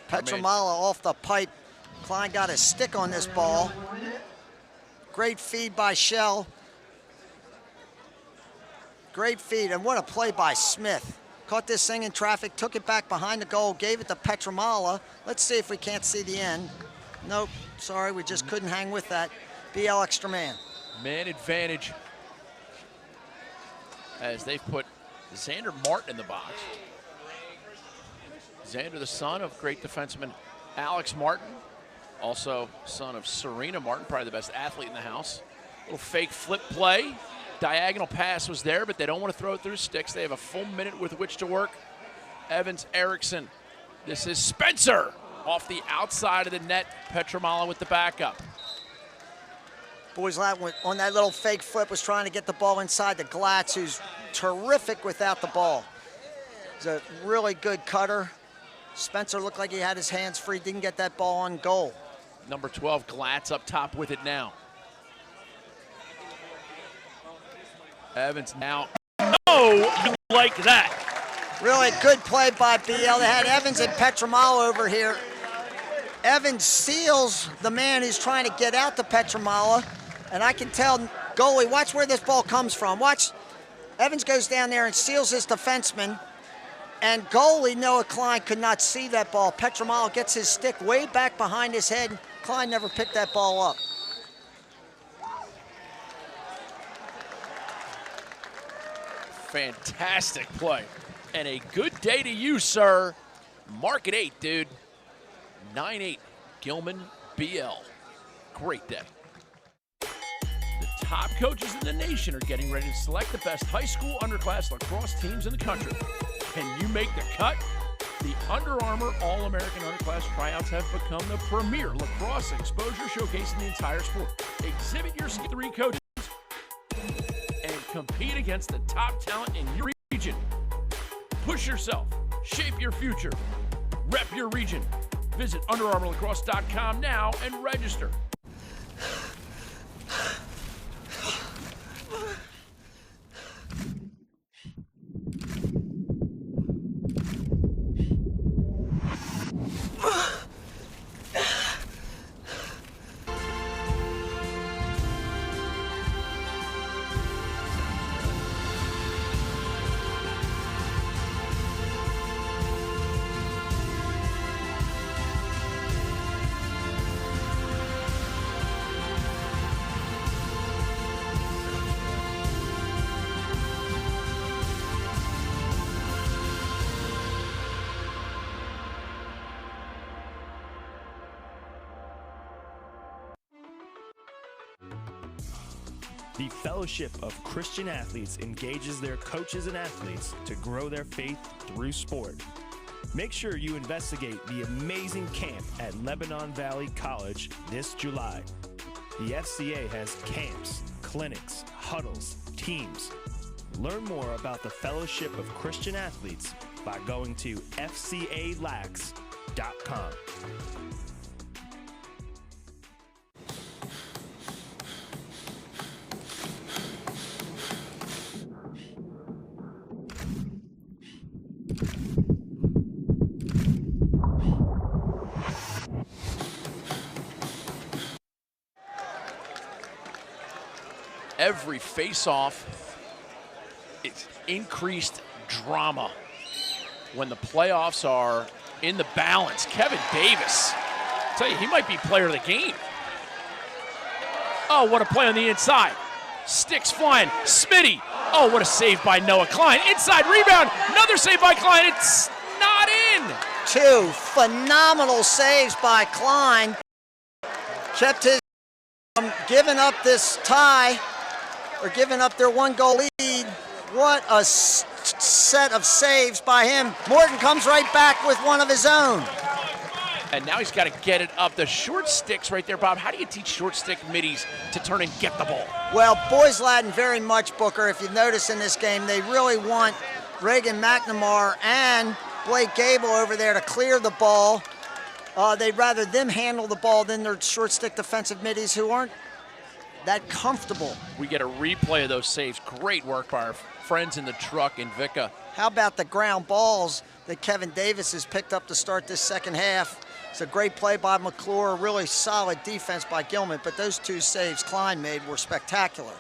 Petramala off the pipe. Klein got his stick on this ball. Great feed by Shell. Great feed, and what a play by Smith. Caught this thing in traffic, took it back behind the goal, gave it to Petramala. Let's see if we can't see the end. Nope, sorry, we just couldn't hang with that. BL extra man. Man advantage as they've put Xander Martin in the box. Xander, the son of great defenseman Alex Martin, also son of Serena Martin, probably the best athlete in the house. Little fake flip play. Diagonal pass was there, but they don't want to throw it through sticks. They have a full minute with which to work. Evans, Erikson. This is Spencer off the outside of the net. Petramala with the backup. Boys Latin on that little fake flip was trying to get the ball inside to Glatz, who's terrific without the ball. He's a really good cutter. Spencer looked like he had his hands free, didn't get that ball on goal. Number 12, Glatz up top with it now. Evans now. Oh, like that. Really good play by BL. They had Evans and Petramala over here. Evans seals the man who's trying to get out to Petramala. And I can tell, goalie, watch where this ball comes from. Watch, Evans goes down there and seals his defenseman. And goalie Noah Klein could not see that ball. Petramala gets his stick way back behind his head. Klein never picked that ball up. Fantastic play. And a good day to you, sir. Mark at 8, dude. 9-8, Gilman, BL. Great day. The top coaches in the nation are getting ready to select the best high school underclass lacrosse teams in the country. Can you make the cut? The Under Armour All-American Underclass Tryouts have become the premier lacrosse exposure showcase in the entire sport. Exhibit your 3 coaches and compete against the top talent in your region. Push yourself, shape your future, rep your region. Visit UnderArmourLacrosse.com now and register. The Fellowship of Christian Athletes engages their coaches and athletes to grow their faith through sport. Make sure you investigate the amazing camp at Lebanon Valley College this July. The FCA has camps, clinics, huddles, teams. Learn more about the Fellowship of Christian Athletes by going to FCALax.com. Every face-off, it's increased drama when the playoffs are in the balance. Kevin Davis, I tell you, he might be player of the game. Oh, what a play on the inside. Sticks flying. Smitty. Oh, what a save by Noah Klein. Inside rebound. Another save by Klein. It's not in. 2 phenomenal saves by Klein. Kept his from giving up this tie, or giving up their 1-goal lead. What a set of saves by him. Morton comes right back with one of his own. And now he's got to get it up. The short sticks right there, Bob. How do you teach short stick middies to turn and get the ball? Well, Boys Latin very much, Booker. If you've noticed in this game, they really want Reagan McNamara and Blake Gable over there to clear the ball. They'd rather them handle the ball than their short stick defensive middies who aren't that comfortable. We get a replay of those saves. Great work by our friends in the truck in Vica. How about the ground balls that Kevin Davis has picked up to start this second half? It's a great play by McClure, really solid defense by Gilman, but those 2 saves Klein made were spectacular.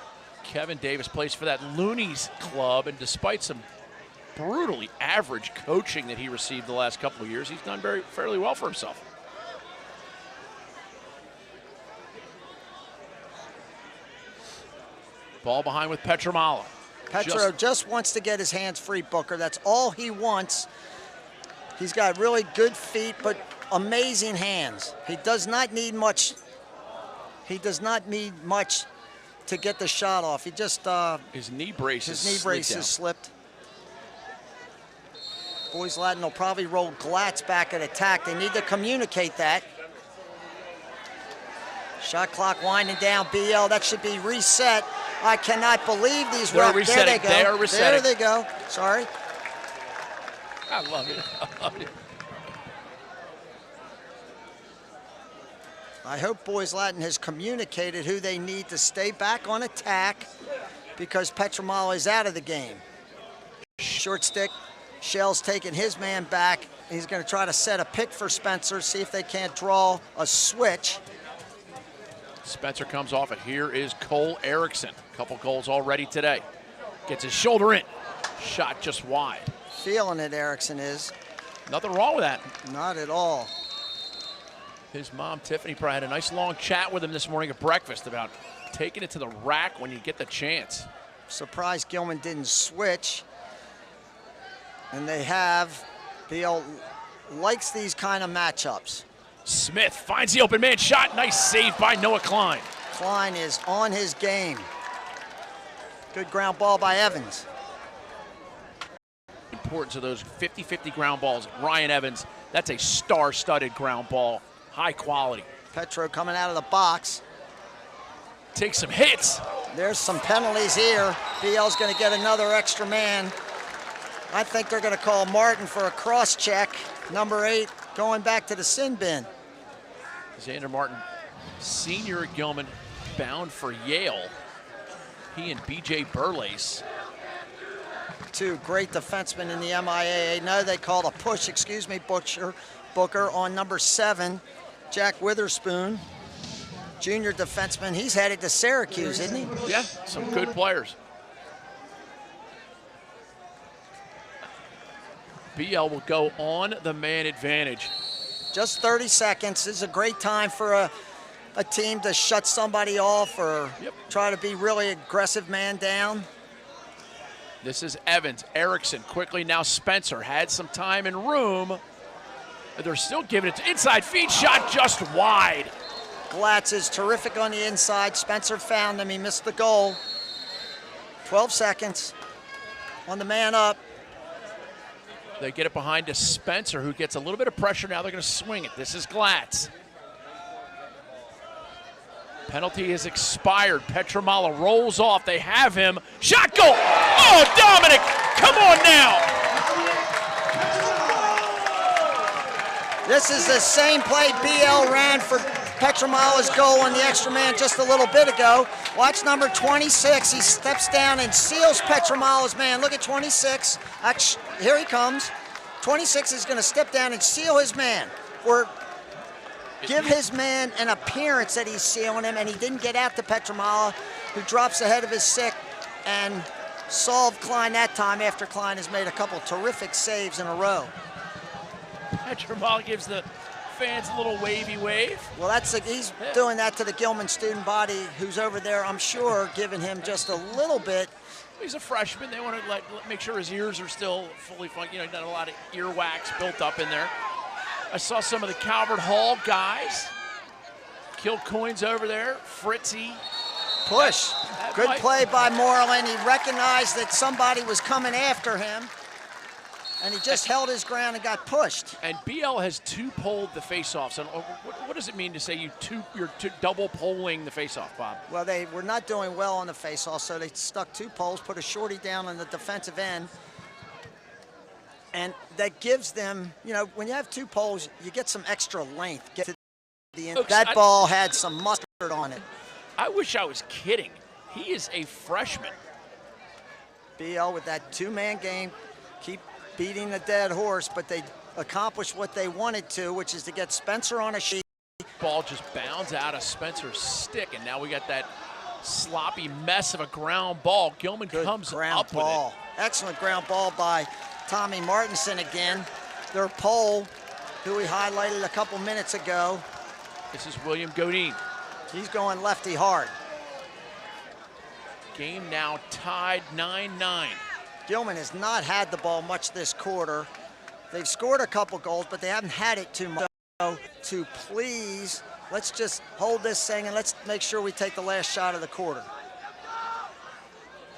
Kevin Davis plays for that Loonies club, and despite some brutally average coaching that he received the last couple of years, he's done fairly well for himself. Ball behind with Petramala. Petro just wants to get his hands free, Booker. That's all he wants. He's got really good feet, but amazing hands. He does not need much. He does not need much to get the shot off. He just his knee braces slipped. Boys Latin will probably roll Glatz back at attack. They need to communicate that. Shot clock winding down. BL, that should be reset. I cannot believe these refs. There they go. They are resetting. There they go. Sorry. I love it. I love it. I hope Boys Latin has communicated who they need to stay back on attack, because Petramala is out of the game. Short stick. Shell's taking his man back. He's going to try to set a pick for Spencer, see if they can't draw a switch. Spencer comes off it. Here is Cole Erikson. Couple goals already today. Gets his shoulder in. Shot just wide. Feeling it, Erikson is. Nothing wrong with that. Not at all. His mom, Tiffany, probably had a nice long chat with him this morning at breakfast about taking it to the rack when you get the chance. Surprised Gilman didn't switch. And they have. BL likes these kind of matchups. Smith finds the open man shot. Nice save by Noah Klein. Klein is on his game. Good ground ball by Evans. Importance of those 50-50 ground balls. Ryan Evans, that's a star-studded ground ball. High quality. Petro coming out of the box. Takes some hits. There's some penalties here. BL's going to get another extra man. I think they're going to call Martin for a cross check. Number 8 going back to the sin bin. Xander Martin, senior at Gilman, bound for Yale. He and B.J. Burlace. 2 great defensemen in the MIAA. No, they called a push, excuse me, Booker on number 7, Jack Witherspoon. Junior defenseman, he's headed to Syracuse, isn't he? Yeah, some good players. BL will go on the man advantage. Just 30 seconds. This is a great time for a team to shut somebody off or try to be really aggressive man down. This is Evans. Erikson quickly now. Spencer had some time and room. They're still giving it to inside feed shot just wide. Glatz is terrific on the inside. Spencer found him. He missed the goal. 12 seconds on the man up. They get it behind to Spencer, who gets a little bit of pressure now. They're going to swing it. This is Glatz. Penalty has expired. Petramala rolls off. They have him. Shot goal. Oh, Dominic, come on now. This is the same play BL ran for Petramala's goal on the extra man just a little bit ago. Watch number 26. He steps down and seals Petramala's man. Look at 26. Here he comes. 26 is going to step down and seal his man, or give his man an appearance that he's sealing him, and he didn't get out to Petramala, who drops ahead of his stick and solved Klein that time after Klein has made a couple terrific saves in a row. Petramala gives the fans a little wavy wave. Well, he's doing that to the Gilman student body, who's over there, I'm sure, giving him just a little bit. He's a freshman. They want to make sure his ears are still fully functioning. You know, not a lot of earwax built up in there. I saw some of the Calvert Hall guys. Kilcoyne's over there. Fritzy. Push. Good play by Moreland. He recognized that somebody was coming after him, and he just held his ground and got pushed. And BL has two-polled the face-offs. And what does it mean to say you're double polling the face-off, Bob? Well, they were not doing well on the face-off, so they stuck 2 poles, put a shorty down on the defensive end, and that gives them, you know, when you have 2 poles, you get some extra length. Get to the end. That ball had some mustard on it. I wish I was kidding. He is a freshman. BL with that 2-man game, keep beating the dead horse, but they accomplished what they wanted to, which is to get Spencer on a sheet. Ball just bounds out of Spencer's stick, and now we got that sloppy mess of a ground ball. Gilman comes up ball. with it. Excellent ground ball by Tommy Martinson again. Their pole, who we highlighted a couple minutes ago. This is William Godin. He's going lefty hard. Game now tied 9-9. Gilman has not had the ball much this quarter. They've scored a couple goals, but they haven't had it too much. So to please, let's just hold this thing and let's make sure we take the last shot of the quarter.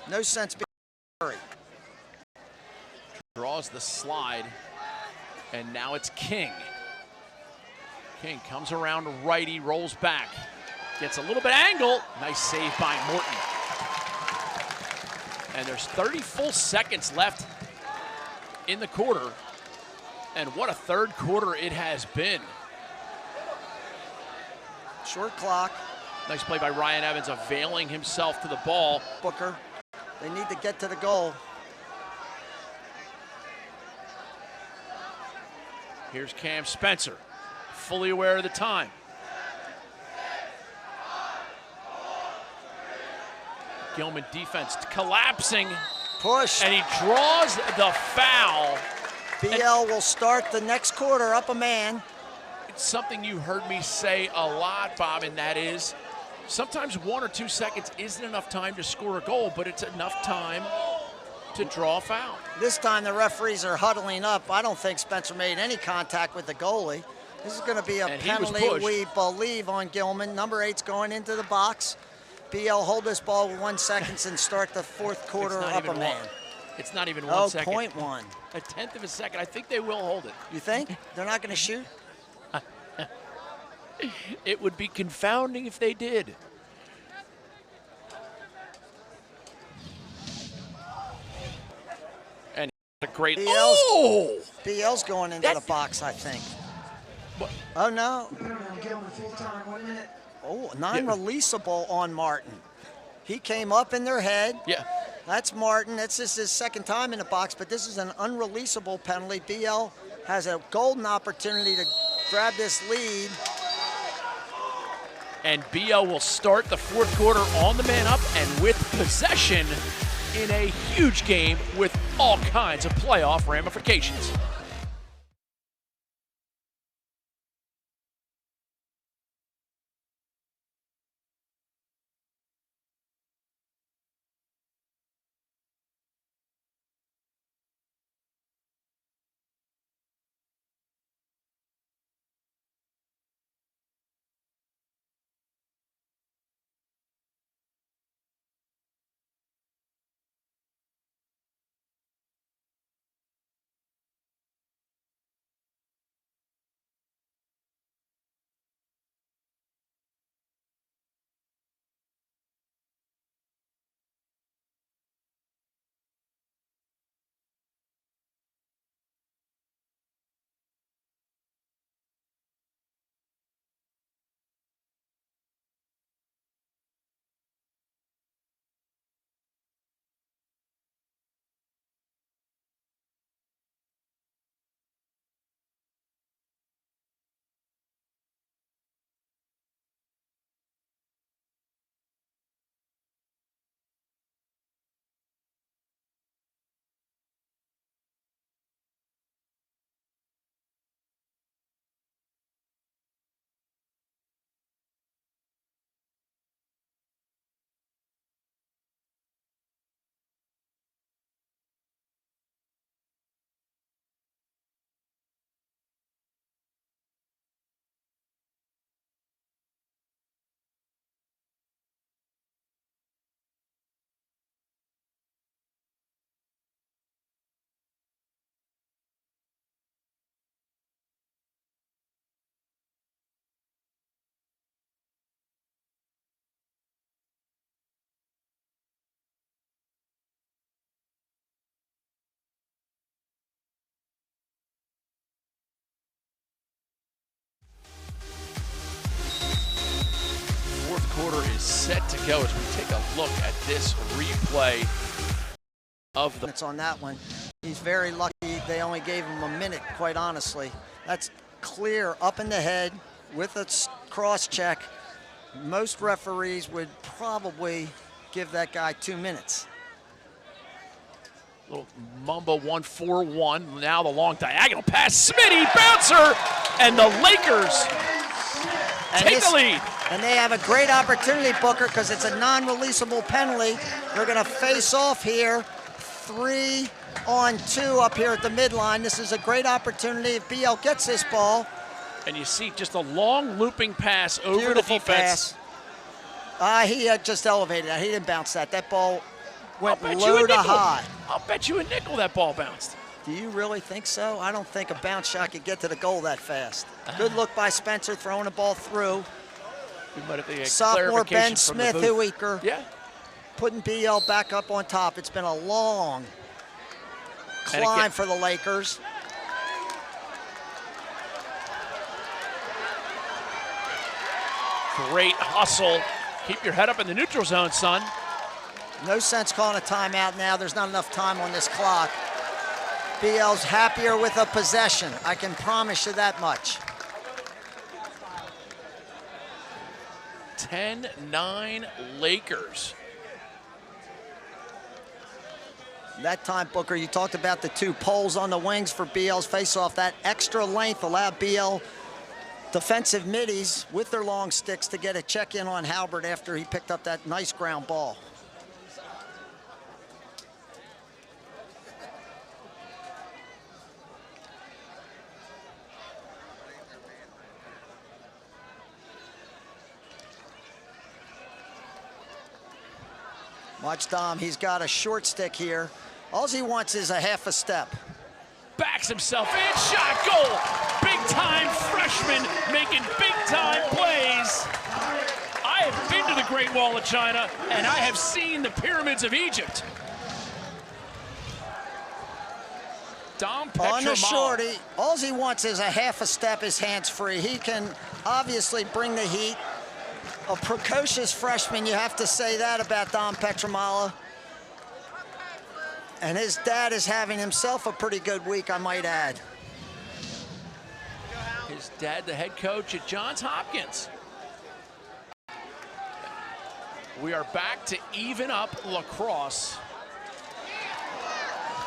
No sense being hurry. Draws the slide, and now it's King. King comes around righty, rolls back. Gets a little bit of angle. Nice save by Morton. And there's 30 full seconds left in the quarter. And what a third quarter it has been. Short clock. Nice play by Ryan Evans, availing himself to the ball. Booker, they need to get to the goal. Here's Cam Spencer, fully aware of the time. Gilman defense collapsing. Push. And he draws the foul. BL will start the next quarter up a man. It's something you heard me say a lot, Bob, and that is sometimes 1 or 2 seconds isn't enough time to score a goal, but it's enough time to draw a foul. This time the referees are huddling up. I don't think Spencer made any contact with the goalie. This is going to be a penalty, we believe, on Gilman. Number 8's going into the box. BL hold this ball with 1 second and start the fourth quarter up a man. It's not even 1 second. 0.1. A tenth of a second. I think they will hold it. You think? They're not going to shoot? It would be confounding if they did. And a great. BL's going into the box, I think. What? Oh, no. Oh, non-releasable on Martin. He came up in their head. Yeah. That's Martin. That's just his second time in the box, but this is an unreleasable penalty. BL has a golden opportunity to grab this lead. And BL will start the fourth quarter on the man up and with possession in a huge game with all kinds of playoff ramifications. set to go as we take a look at this replay of the... It's on that one. He's very lucky they only gave him a minute, quite honestly. That's clear up in the head with a cross check. Most referees would probably give that guy 2 minutes. Little Mumba 1-4-1. Now the long diagonal pass. Smitty, bouncer, and the Lakers take the lead. And they have a great opportunity, Booker, because it's a non-releasable penalty. They're going to face off here. 3-on-2 up here at the midline. This is a great opportunity if BL gets this ball. And you see just a long looping pass over the defense. Pass. He just elevated that. He didn't bounce that. That ball went low to high. I'll bet you a nickel that ball bounced. Do you really think so? I don't think a bounce shot could get to the goal that fast. Good look by Spencer throwing the ball through. We might have the sophomore Ben Smith, Huiker, putting BL back up on top. It's been a long climb for the Lakers. Great hustle. Keep your head up in the neutral zone, son. No sense calling a timeout now. There's not enough time on this clock. BL's happier with a possession. I can promise you that much. 10-9 Lakers. That time, Booker, you talked about the two poles on the wings for BL's faceoff. That extra length allowed BL defensive middies with their long sticks to get a check-in on Halbert after he picked up that nice ground ball. Watch Dom, he's got a short stick here. All he wants is a half a step. Backs himself in, shot, goal. Big time freshman making big time plays. I have been to the Great Wall of China and I have seen the pyramids of Egypt. Dom Petramala. On the shorty, all he wants is a half a step, his hands free. He can obviously bring the heat. A precocious freshman, you have to say that about Dom Petramala. And his dad is having himself a pretty good week, I might add. His dad, the head coach at Johns Hopkins. We are back to even up lacrosse.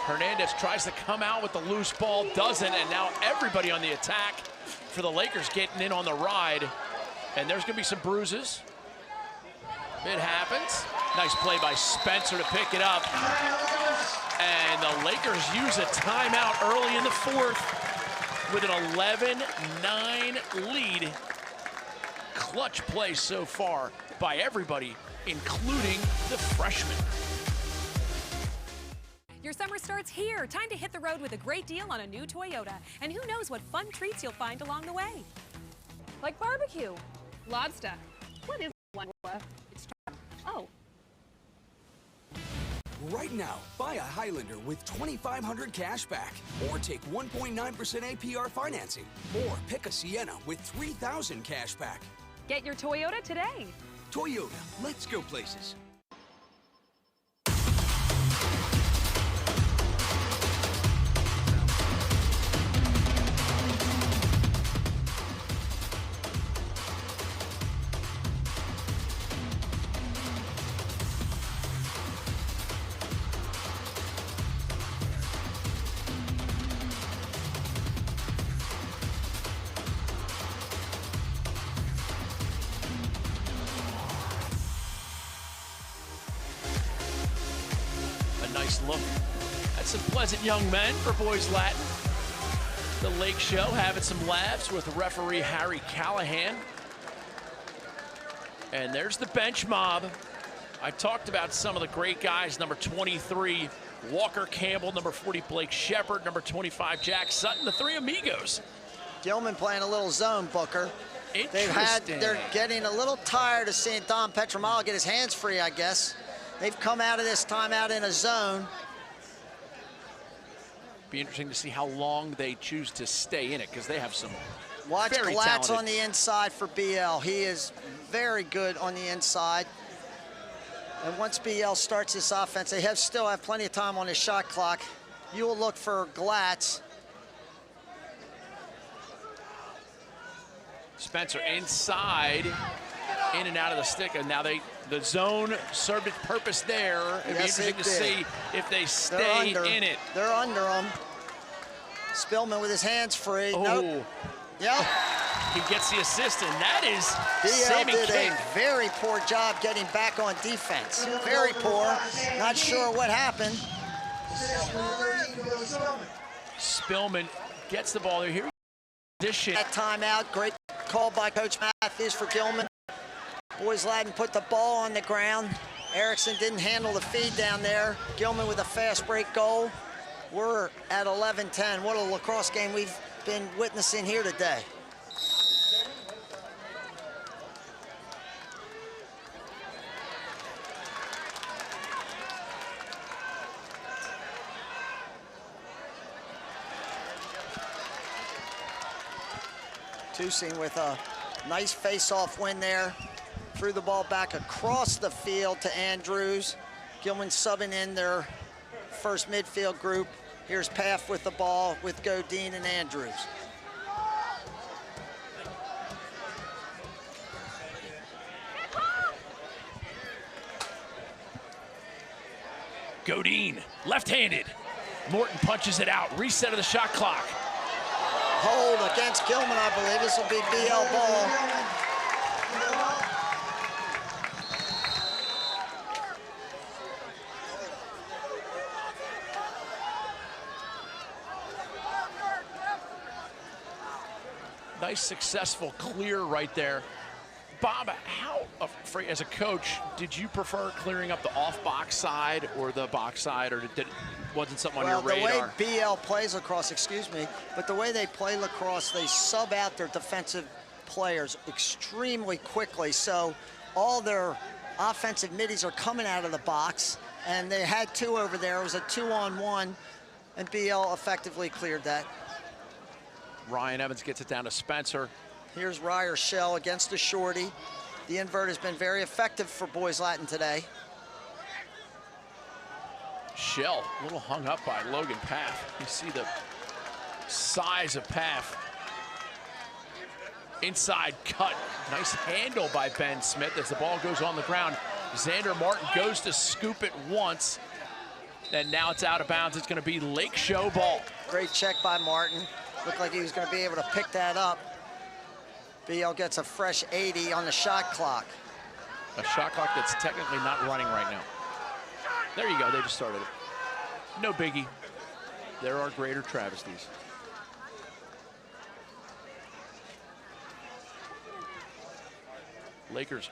Hernandez tries to come out with the loose ball, doesn't, and now everybody on the attack for the Lakers getting in on the ride. And there's gonna be some bruises. It happens. Nice play by Spencer to pick it up. And the Lakers use a timeout early in the fourth with an 11-9 lead. Clutch play so far by everybody, including the freshmen. Your summer starts here. Time to hit the road with a great deal on a new Toyota. And who knows what fun treats you'll find along the way. Like barbecue. Lobster. What is lobster? It's oh. Right now, buy a Highlander with $2,500 cash back, or take 1.9% APR financing, or pick a Sienna with $3,000 cash back. Get your Toyota today. Toyota, let's go places. Nice look at some pleasant young men for Boys Latin. The Lake Show having some laughs with referee Harry Callahan. And there's the bench mob. I talked about some of the great guys. Number 23, Walker Campbell. Number 40, Blake Shepard. Number 25, Jack Sutton. The three amigos. Gilman playing a little zone, Booker. They're getting a little tired of seeing Dom Petramala get his hands free, I guess. They've come out of this timeout in a zone. Be interesting to see how long they choose to stay in it, because they have some Watch very Glatz talented. on the inside for BL. He is very good on the inside. And once BL starts this offense, they still have plenty of time on his shot clock. You will look for Glatz. Spencer inside, in and out of the stick, and now the zone served its purpose there. It'd be interesting to see if they stay in it. They're under him. Spillman with his hands free. Oh. Nope. Yep. He gets the assist, and that is BL Sammy did King. a very poor job getting back on defense. Very poor. Not sure what happened. Spillman gets the ball there. Here, position. That timeout, great call by Coach Matthews for Gilman. Boys Latin put the ball on the ground. Erikson didn't handle the feed down there. Gilman with a fast break goal. We're at 11-10. What a lacrosse game we've been witnessing here today. Tusing with a nice face-off win there. Threw the ball back across the field to Andrews. Gilman subbing in their first midfield group. Here's Paff with the ball with Godine and Andrews. Godine, left-handed. Morton punches it out. Reset of the shot clock. Hold against Gilman, I believe. This will be BL ball. Nice, successful clear right there. Bob, how, as a coach, did you prefer clearing up the off-box side or the box side, or wasn't something on your radar? The way BL plays lacrosse, excuse me, but the way they play lacrosse, they sub out their defensive players extremely quickly. So all their offensive middies are coming out of the box, and they had two over there. It was a 2-on-1, and BL effectively cleared that. Ryan Evans gets it down to Spencer. Here's Ryer Shell against the shorty. The invert has been very effective for Boys Latin today. Shell, a little hung up by Logan Paff. You see the size of Paff. Inside cut. Nice handle by Ben Smith as the ball goes on the ground. Xander Martin goes to scoop it once, and now it's out of bounds. It's going to be Lake Show ball. Great check by Martin. Looked like he was going to be able to pick that up. BL gets a fresh 80 on the shot clock. A shot clock that's technically not running right now. There you go, they just started it. No biggie. There are greater travesties. Lakers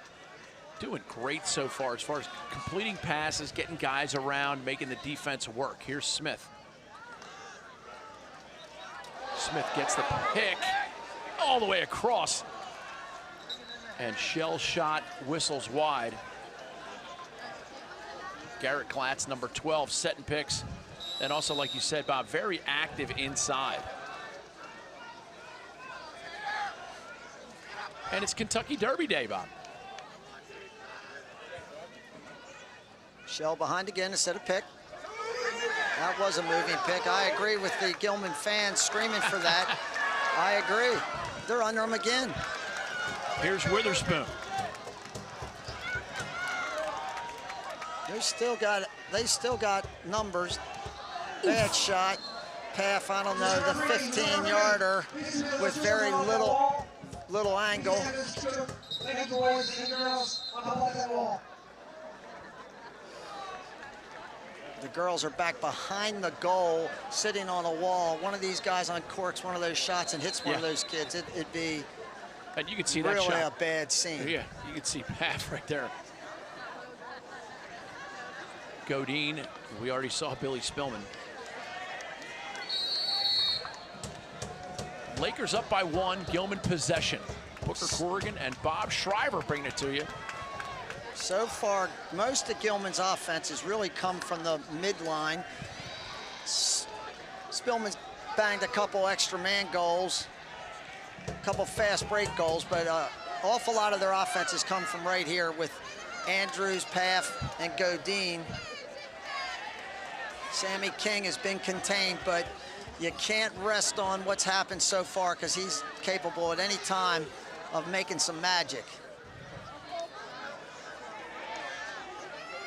doing great so far as completing passes, getting guys around, making the defense work. Here's Smith. Smith gets the pick all the way across. And Shell shot whistles wide. Garrett Glatz, number 12, setting picks. And also, like you said, Bob, very active inside. And it's Kentucky Derby Day, Bob. Shell behind again instead of pick. That was a moving pick. I agree with the Gilman fans screaming for that. I agree. They're under him again. Here's Witherspoon. They still got numbers. Bad shot. Paff, I don't know, the 15-yarder with very little angle. The girls are back behind the goal, sitting on a wall. One of these guys uncorks one of those shots and hits one of those kids. It'd be and you can see that shot. Really a bad scene. Yeah, you can see Paff right there. Godine, we already saw Billy Spillman. Lakers up by 1, Gilman possession. Booker Corrigan and Bob Shriver bringing it to you. So far, most of Gilman's offense has really come from the midline. Spillman's banged a couple extra man goals. a couple fast break goals, but awful lot of their offenses come from right here with Andrews, Paff, and Godine. Sammy King has been contained, but you can't rest on what's happened so far because he's capable at any time of making some magic.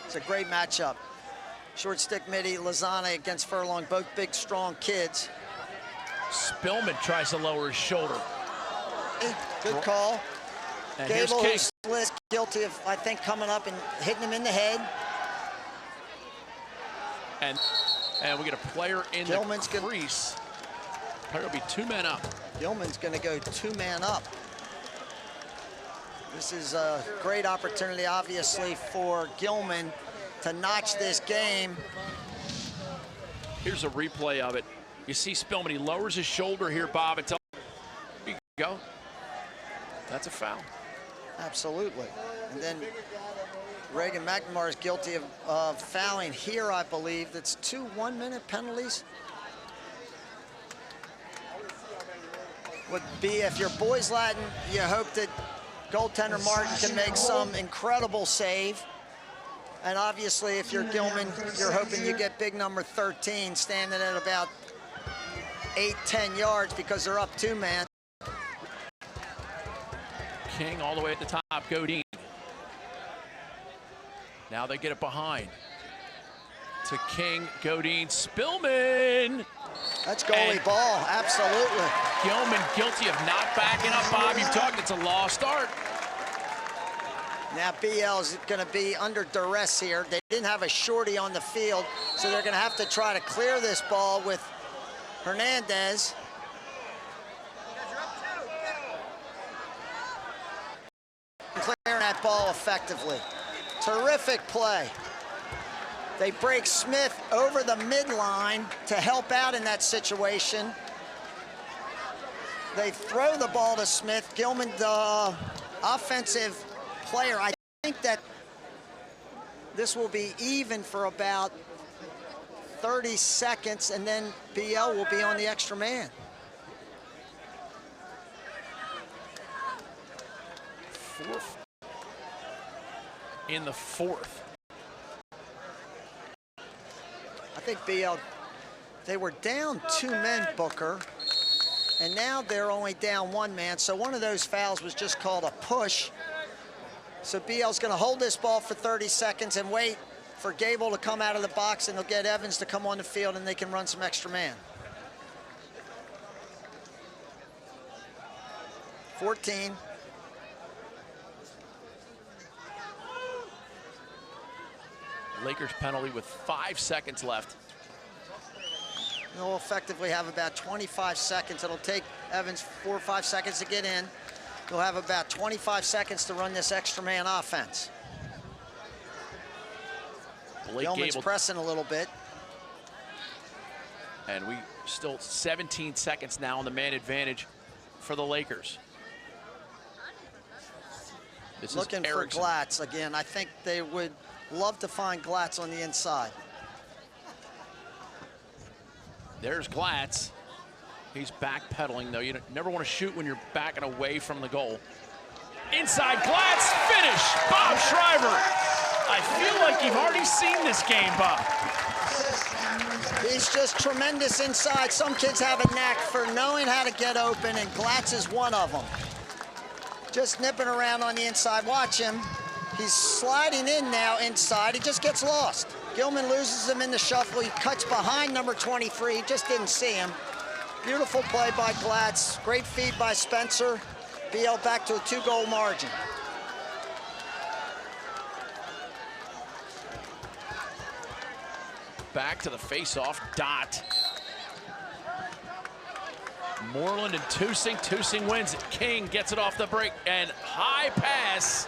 It's a great matchup. Short stick midi, Lozana against Furlong, both big, strong kids. Spillman tries to lower his shoulder. Good call. And Gable, here's King. who's guilty of, I think, coming up and hitting him in the head. And we get a player in Gilman's the crease. Player will be 2 men up. Gilman's going to go 2 man up. This is a great opportunity, obviously, for Gilman to notch this game. Here's a replay of it. You see Spillman, he lowers his shoulder here, Bob, and here you go. That's a foul. Absolutely. And then Reagan McNamara is guilty of fouling here, I believe. That's 2 1-minute penalties. Would be, if you're Boys Latin, you hope that goaltender Martin can make some incredible save. And obviously, if you're Gilman, you're hoping you get big number 13 standing at about 8-10 yards because they're up 2 man. King all the way at the top, Godine. Now they get it behind. To King, Godine, Spillman. That's goalie ball, absolutely. Gilman guilty of not backing up, Bob. You've talked, it's a lost start. Now BL is going to be under duress here. They didn't have a shorty on the field, so they're going to have to try to clear this ball with Hernandez. Clearing that ball effectively. Terrific play. They break Smith over the midline to help out in that situation. They throw the ball to Smith. Gilman, the offensive player. I think that this will be even for about 30 seconds, and then BL will be on the extra man. In the fourth. I think BL, they were down 2 men, Booker, and now they're only down 1 man, so one of those fouls was just called a push. So BL's going to hold this ball for 30 seconds and wait for Gable to come out of the box, and they'll get Evans to come on the field, and they can run some extra man. 14. Lakers penalty with 5 seconds left. They'll effectively have about 25 seconds. It'll take Evans 4 or 5 seconds to get in. They'll have about 25 seconds to run this extra man offense. Gilman's pressing a little bit. And we still 17 seconds now on the man advantage for the Lakers. This looking is for Erikson. Glatz again. I think they would love to find Glatz on the inside. There's Glatz. He's backpedaling, though. You never want to shoot when you're backing away from the goal. Inside, Glatz, finish, Bob Shriver. I feel like you've already seen this game, Bob. He's just tremendous inside. Some kids have a knack for knowing how to get open, and Glatz is one of them. Just nipping around on the inside. Watch him. He's sliding in now inside. He just gets lost. Gilman loses him in the shuffle. He cuts behind number 23. He just didn't see him. Beautiful play by Glatz. Great feed by Spencer. BL back to a 2-goal margin. Back to the face-off dot. Moreland and Tusing. Tusing wins it. King gets it off the break and high pass.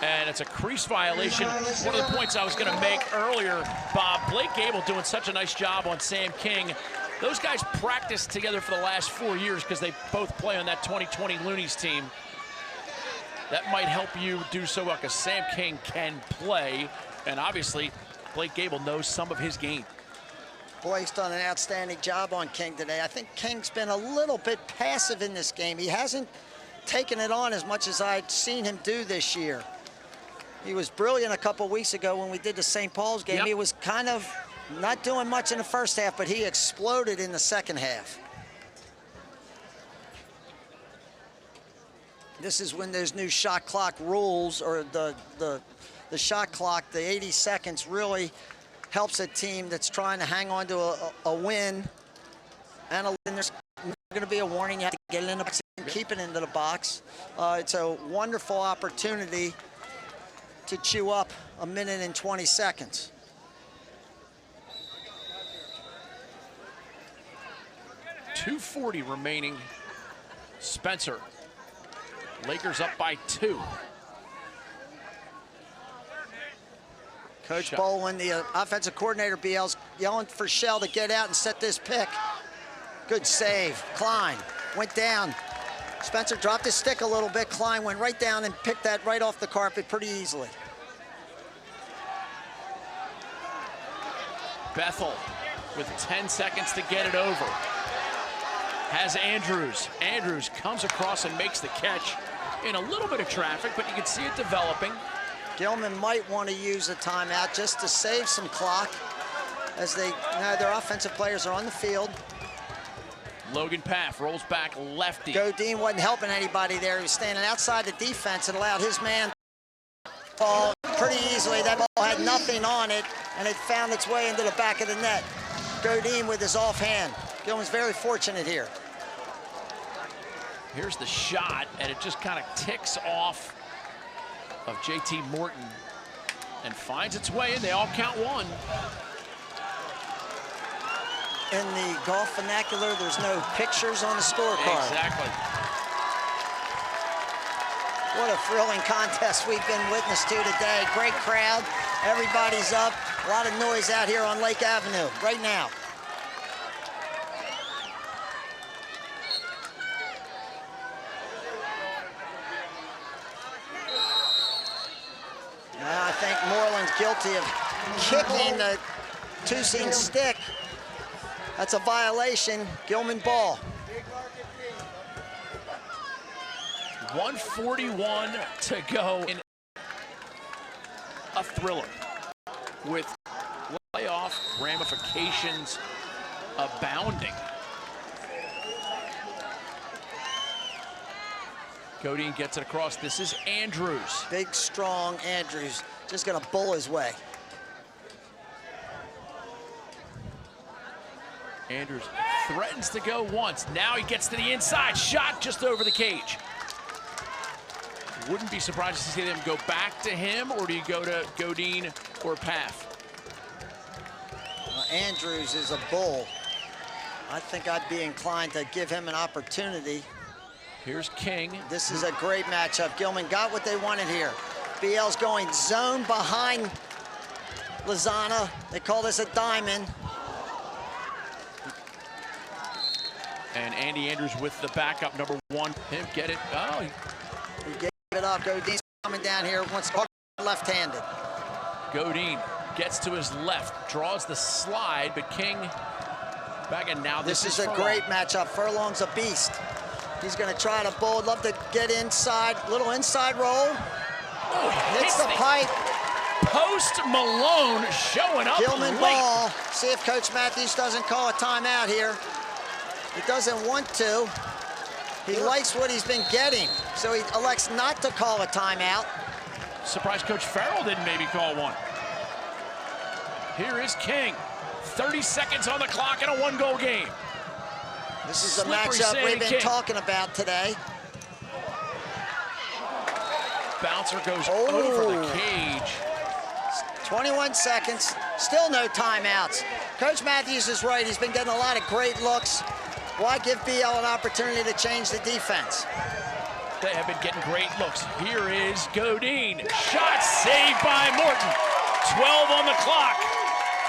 And it's a crease violation. One of the points I was going to make earlier, Bob, Blake Gable doing such a nice job on Sam King. Those guys practiced together for the last 4 years because they both play on that 2020 Loonies team. That might help you do so well because Sam King can play. And obviously, Blake Gable knows some of his game. Blake's done an outstanding job on King today. I think King's been a little bit passive in this game. He hasn't taken it on as much as I'd seen him do this year. He was brilliant a couple weeks ago when we did the St. Paul's game. He was kind of not doing much in the first half, but he exploded in the second half. This is when those new shot clock rules, or the shot clock, the 80 seconds, really helps a team that's trying to hang on to a win. And there's going to be a warning. You have to get it in the box and keep it into the box. It's a wonderful opportunity to chew up 1 minute and 20 seconds. .240 remaining. Spencer. Lakers up by 2. Coach Bolin, the offensive coordinator, BL's yelling for Shell to get out and set this pick. Good save. Klein went down. Spencer dropped his stick a little bit. Klein went right down and picked that right off the carpet pretty easily. Bethel with 10 seconds to get it over. Has Andrews. Andrews comes across and makes the catch in a little bit of traffic, but you can see it developing. Gilman might want to use a timeout just to save some clock as their offensive players are on the field. Logan Paff rolls back lefty. Godine wasn't helping anybody there. He was standing outside the defense and allowed his man ball pretty easily. That ball had nothing on it, and it found its way into the back of the net. Godine with his offhand. Gilman's very fortunate here. Here's the shot, and it just kind of ticks off of JT Morton and finds its way in. They all count 1. In the golf vernacular, there's no pictures on the scorecard. Exactly. What a thrilling contest we've been witness to today. Great crowd. Everybody's up. A lot of noise out here on Lake Avenue right now. I think Moreland's guilty of kicking the two-seam stick. That's a violation. Gilman ball. 1:41 to go in a thriller with playoff ramifications abounding. Godine gets it across. This is Andrews. Big, strong Andrews. Just going to bull his way. Andrews threatens to go once. Now he gets to the inside. Shot just over the cage. Wouldn't be surprised to see them go back to him, or do you go to Godine or Paff? Andrews is a bull. I think I'd be inclined to give him an opportunity. Here's King. This is a great matchup. Gilman got what they wanted here. BL's going zone behind Lozana. They call this a diamond. And Andy Andrews with the backup, number 1. Him get it. Oh, he gave it up. Godine's coming down here once left-handed. Godine gets to his left, draws the slide, but King back, and now this is a great matchup. Furlong's a beast. He's going to try to bowl. Love to get inside. Little inside roll. Oh, hits the pipe. Post Malone showing up Gilman late. Ball. See if Coach Matthews doesn't call a timeout here. He doesn't want to. He likes what he's been getting, so he elects not to call a timeout. Surprised Coach Farrell didn't maybe call one. Here is King. 30 seconds on the clock in a 1-goal game. This is the matchup we've been talking about today. Bouncer goes over the cage. 21 seconds, still no timeouts. Coach Matthews is right, he's been getting a lot of great looks. Why give BL an opportunity to change the defense? They have been getting great looks. Here is Godine. Shot saved by Morton. 12 on the clock.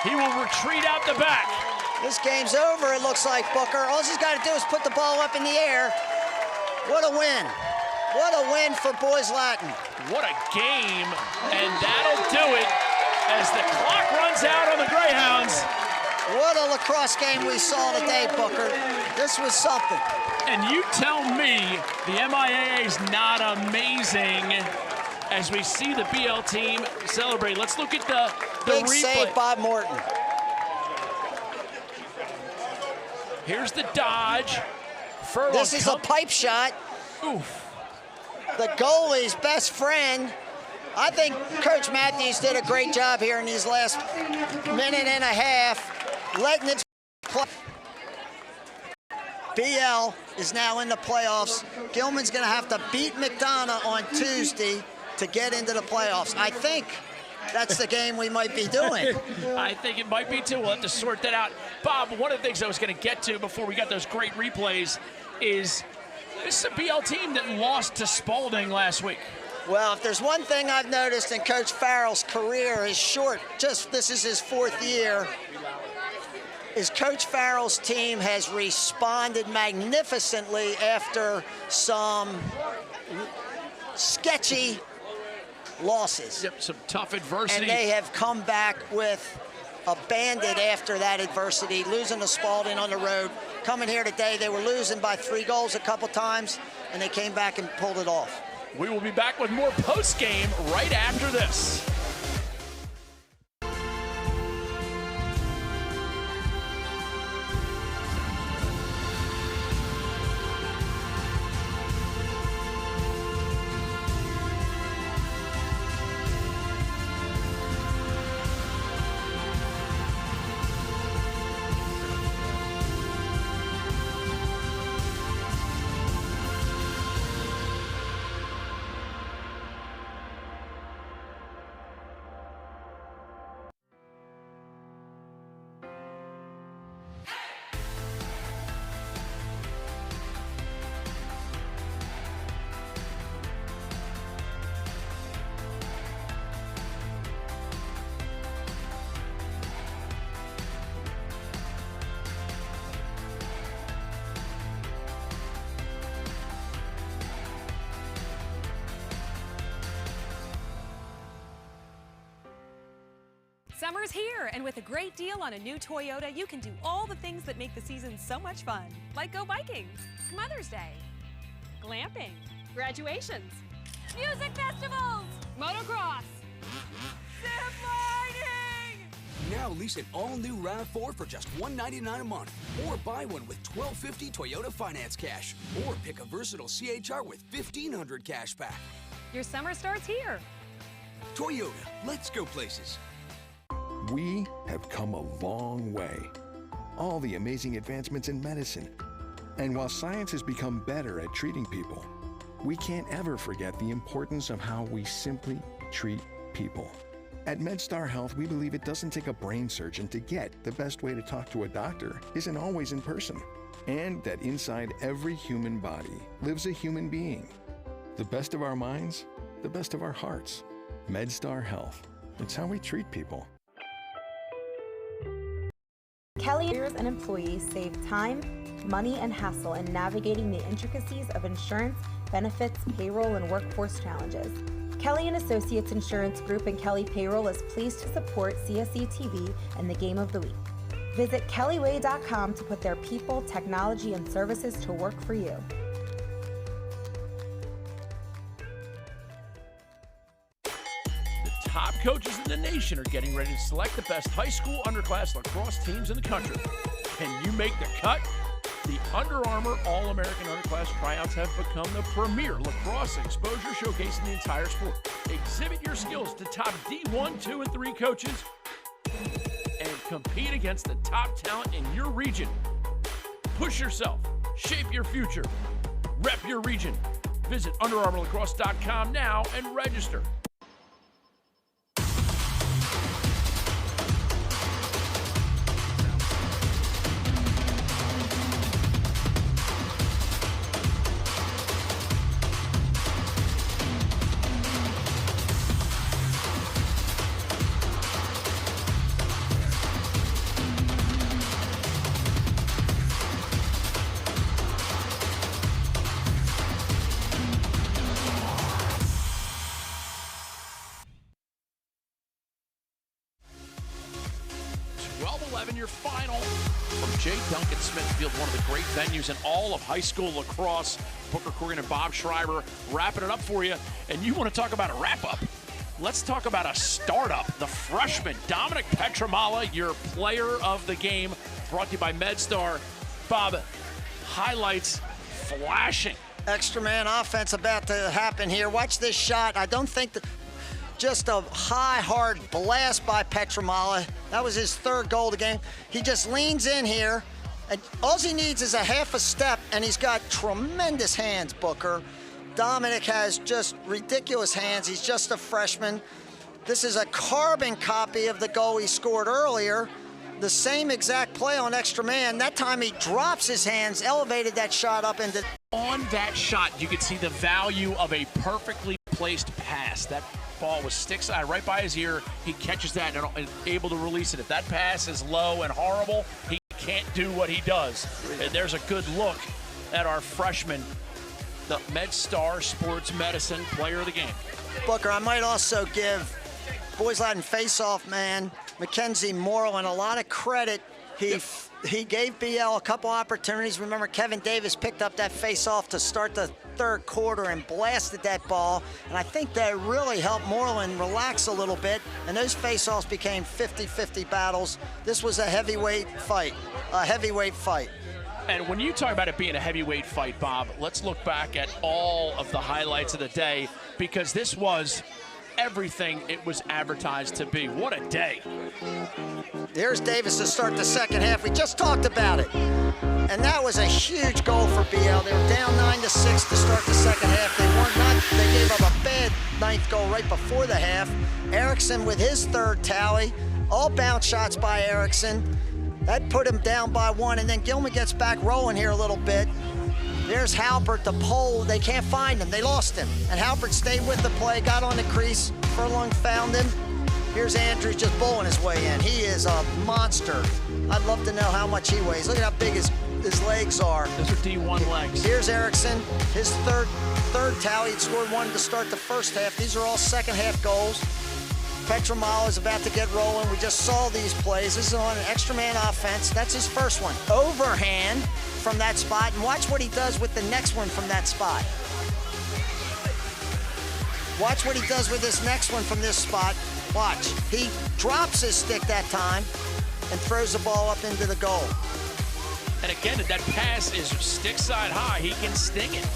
He will retreat out the back. This game's over, it looks like, Booker. All he's got to do is put the ball up in the air. What a win. What a win for Boys Latin. What a game, and that'll do it as the clock runs out on the Greyhounds. What Toyota lacrosse game we saw today, Booker. This was something. And you tell me the MIAA is not amazing as we see the BL team celebrate. Let's look at the Big replay. save by Morton. Here's the dodge. Furlong This is a pipe shot. Oof. The goalie's best friend. I think Coach Matthews did a great job here in these last minute and a half, letting it play. BL is now in the playoffs. Gilman's going to have to beat McDonough on Tuesday to get into the playoffs. I think that's the game we might be doing. I think it might be too. We'll have to sort that out. Bob, one of the things I was going to get to before we got those great replays is this is a BL team that lost to Spalding last week. Well, if there's one thing I've noticed in Coach Farrell's career, is short, this is his 4th year, is Coach Farrell's team has responded magnificently after some sketchy losses. Yep, some tough adversity. And they have come back with a bandit after that adversity, losing to Spalding on the road. Coming here today, they were losing by 3 goals a couple times, and they came back and pulled it off. We will be back with more post-game right after this. Summer's here, and with a great deal on a new Toyota, you can do all the things that make the season so much fun. Like go biking, Mother's Day, glamping, graduations, music festivals, motocross, zip lining! Now lease an all-new RAV4 for just $199 a month. Or buy one with $1,250 Toyota Finance Cash. Or pick a versatile CHR with $1,500 cash back. Your summer starts here. Toyota, let's go places. We have come a long way. All the amazing advancements in medicine. And while science has become better at treating people, we can't ever forget the importance of how we simply treat people. At MedStar Health, we believe it doesn't take a brain surgeon to get the best way to talk to a doctor isn't always in person. And that inside every human body lives a human being. The best of our minds, the best of our hearts. MedStar Health. It's how we treat people. Kelly and employees save time, money, and hassle in navigating the intricacies of insurance, benefits, payroll, and workforce challenges. Kelly & Associates Insurance Group and Kelly Payroll is pleased to support CSE TV and the Game of the Week. Visit kellyway.com to put their people, technology, and services to work for you. Top coaches in the nation are getting ready to select the best high school underclass lacrosse teams in the country. Can you make the cut? The Under Armour All-American Underclass Tryouts have become the premier lacrosse exposure showcase in the entire sport. Exhibit your skills to top D1, 2, and 3 coaches and compete against the top talent in your region. Push yourself. Shape your future. Rep your region. Visit UnderArmourLacrosse.com now and register. 12-11 your final from J. Duncan Smithfield, one of the great venues in all of high school lacrosse. Booker Corrigan and Bob Shriver wrapping it up for you. And you want to talk about a wrap-up? Let's talk about a startup. The freshman, Dominic Petramala, your player of the game, brought to you by MedStar. Bob, highlights flashing. Extra man offense about to happen here. Watch this shot. I don't think that just a high, hard blast by Petramala. That was his third goal of the game. He just leans in here, and all he needs is a half a step, and he's got tremendous hands, Booker. Dominic has just ridiculous hands. He's just a freshman. This is a carbon copy of the goal he scored earlier. The same exact play on extra man. That time he drops his hands, elevated that shot up into... On that shot, you could see the value of a perfectly placed pass. That ball was stick side right by his ear. He catches that and able to release it. If that pass is low and horrible, he can't do what he does. And there's a good look at our freshman, the MedStar Sports Medicine player of the game. Booker, I might also give Boys Latin face-off man Mackenzie Moreland a lot of credit. He gave BL a couple opportunities. Remember, Kevin Davis picked up that face-off to start the third quarter and blasted that ball. And I think that really helped Moreland relax a little bit. And those face-offs became 50-50 battles. This was a heavyweight fight, And when you talk about it being a heavyweight fight, Bob, let's look back at all of the highlights of the day, because this was everything it was advertised to be. What a day. Here's Davis to start the second half. We just talked about it. And that was a huge goal for BL. They were down 9-6 to start the second half. They gave up a bad ninth goal right before the half. Erikson with his third tally. All bounce shots by Erikson. That put him down by one, and then Gilman gets back rolling here a little bit. There's Halpert, the pole. They can't find him. They lost him. And Halpert stayed with the play, got on the crease. Furlong found him. Here's Andrews just bowling his way in. He is a monster. I'd love to know how much he weighs. Look at how big his legs are. Those are D1 legs. Here's Erikson, his third tally. He'd scored one to start the first half. These are all second half goals. Petramala is about to get rolling. We just saw these plays. This is on an extra man offense. That's his first one. Overhand from that spot, and watch what he does with the next one from that spot. Watch what he does with this next one from this spot. Watch. He drops his stick that time and throws the ball up into the goal. And again, that pass is stick side high. He can sting it.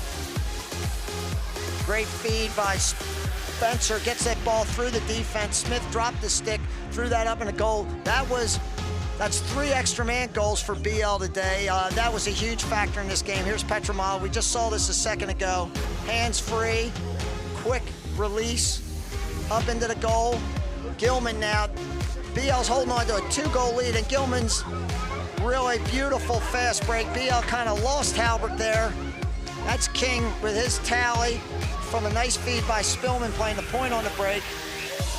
Great feed by Spencer, gets that ball through the defense. Smith dropped the stick, threw that up in a goal. That's 3 extra man goals for BL today. That was a huge factor in this game. Here's Petramala. We just saw this a second ago. Hands free, quick release, up into the goal. Gilman now, BL's holding on to a 2-goal lead, and Gilman's really beautiful fast break. BL kind of lost Halbert there. That's King with his tally from a nice feed by Spillman playing the point on the break.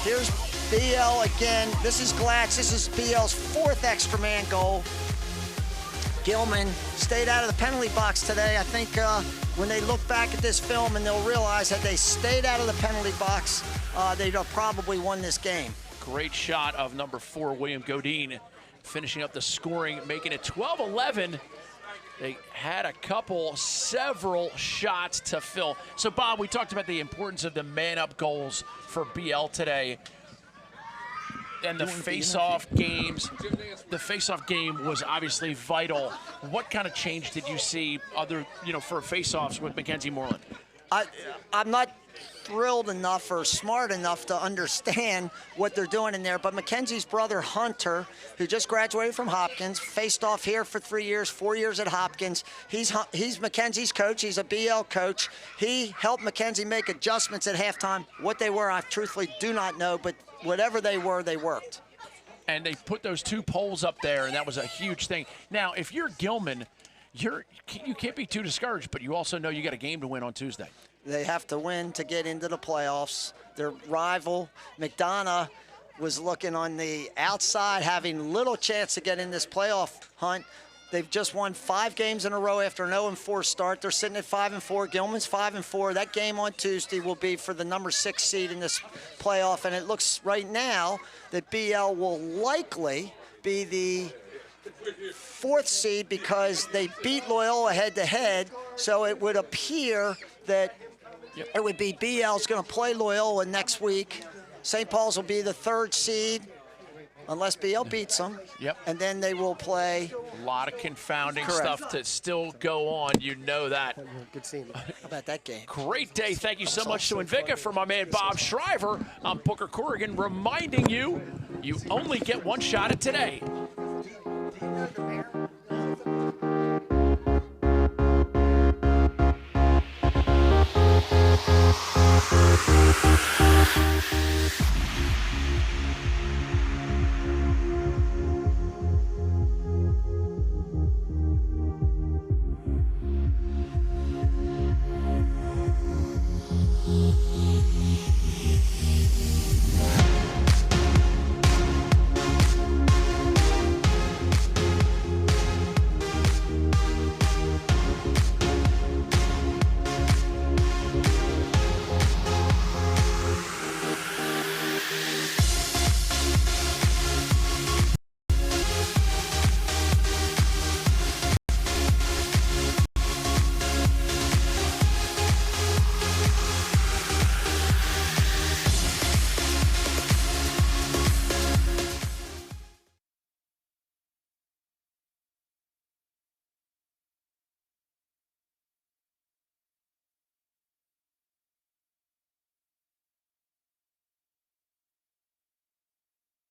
Here's BL again. This is Glatz. This is BL's 4th extra man goal. Gilman stayed out of the penalty box today. I think when they look back at this film, and they'll realize that they stayed out of the penalty box, they'd have probably won this game. Great shot of number 4, William Godine, finishing up the scoring, making it 12-11. They had several shots to fill. So, Bob, we talked about the importance of the man-up goals for BL today. And the face-off games, the face-off game was obviously vital. What kind of change did you see for face-offs with Mackenzie Moreland? I'm not thrilled enough or smart enough to understand what they're doing in there, but Mackenzie's brother Hunter, who just graduated from Hopkins, faced off here for 3 years, 4 years at Hopkins. He's Mackenzie's coach. He's a BL coach. He helped Mackenzie make adjustments at halftime. What they were, I truthfully do not know, but whatever they were, they worked. And they put those 2 poles up there, and that was a huge thing. Now, if you're Gilman, you can't be too discouraged, but you also know you got a game to win on Tuesday. They have to win to get into the playoffs. Their rival, McDonough, was looking on the outside, having little chance to get in this playoff hunt. They've just won 5 games in a row after an 0-4 start. They're sitting at 5-4. Gilman's 5-4. That game on Tuesday will be for the number 6 seed in this playoff, and it looks right now that BL will likely be the 4th seed because they beat Loyola head-to-head, so it would appear that it would be BL's going to play Loyola next week. St. Paul's will be the 3rd seed, unless BL beats them. Yep. And then they will play. A lot of confounding Correct. stuff to still go on. You know that. Good seeing you. How about that game? Great day. Thank you so much to Invicta. For my man Bob Shriver, I'm Booker Corrigan reminding you, you only get one shot at today.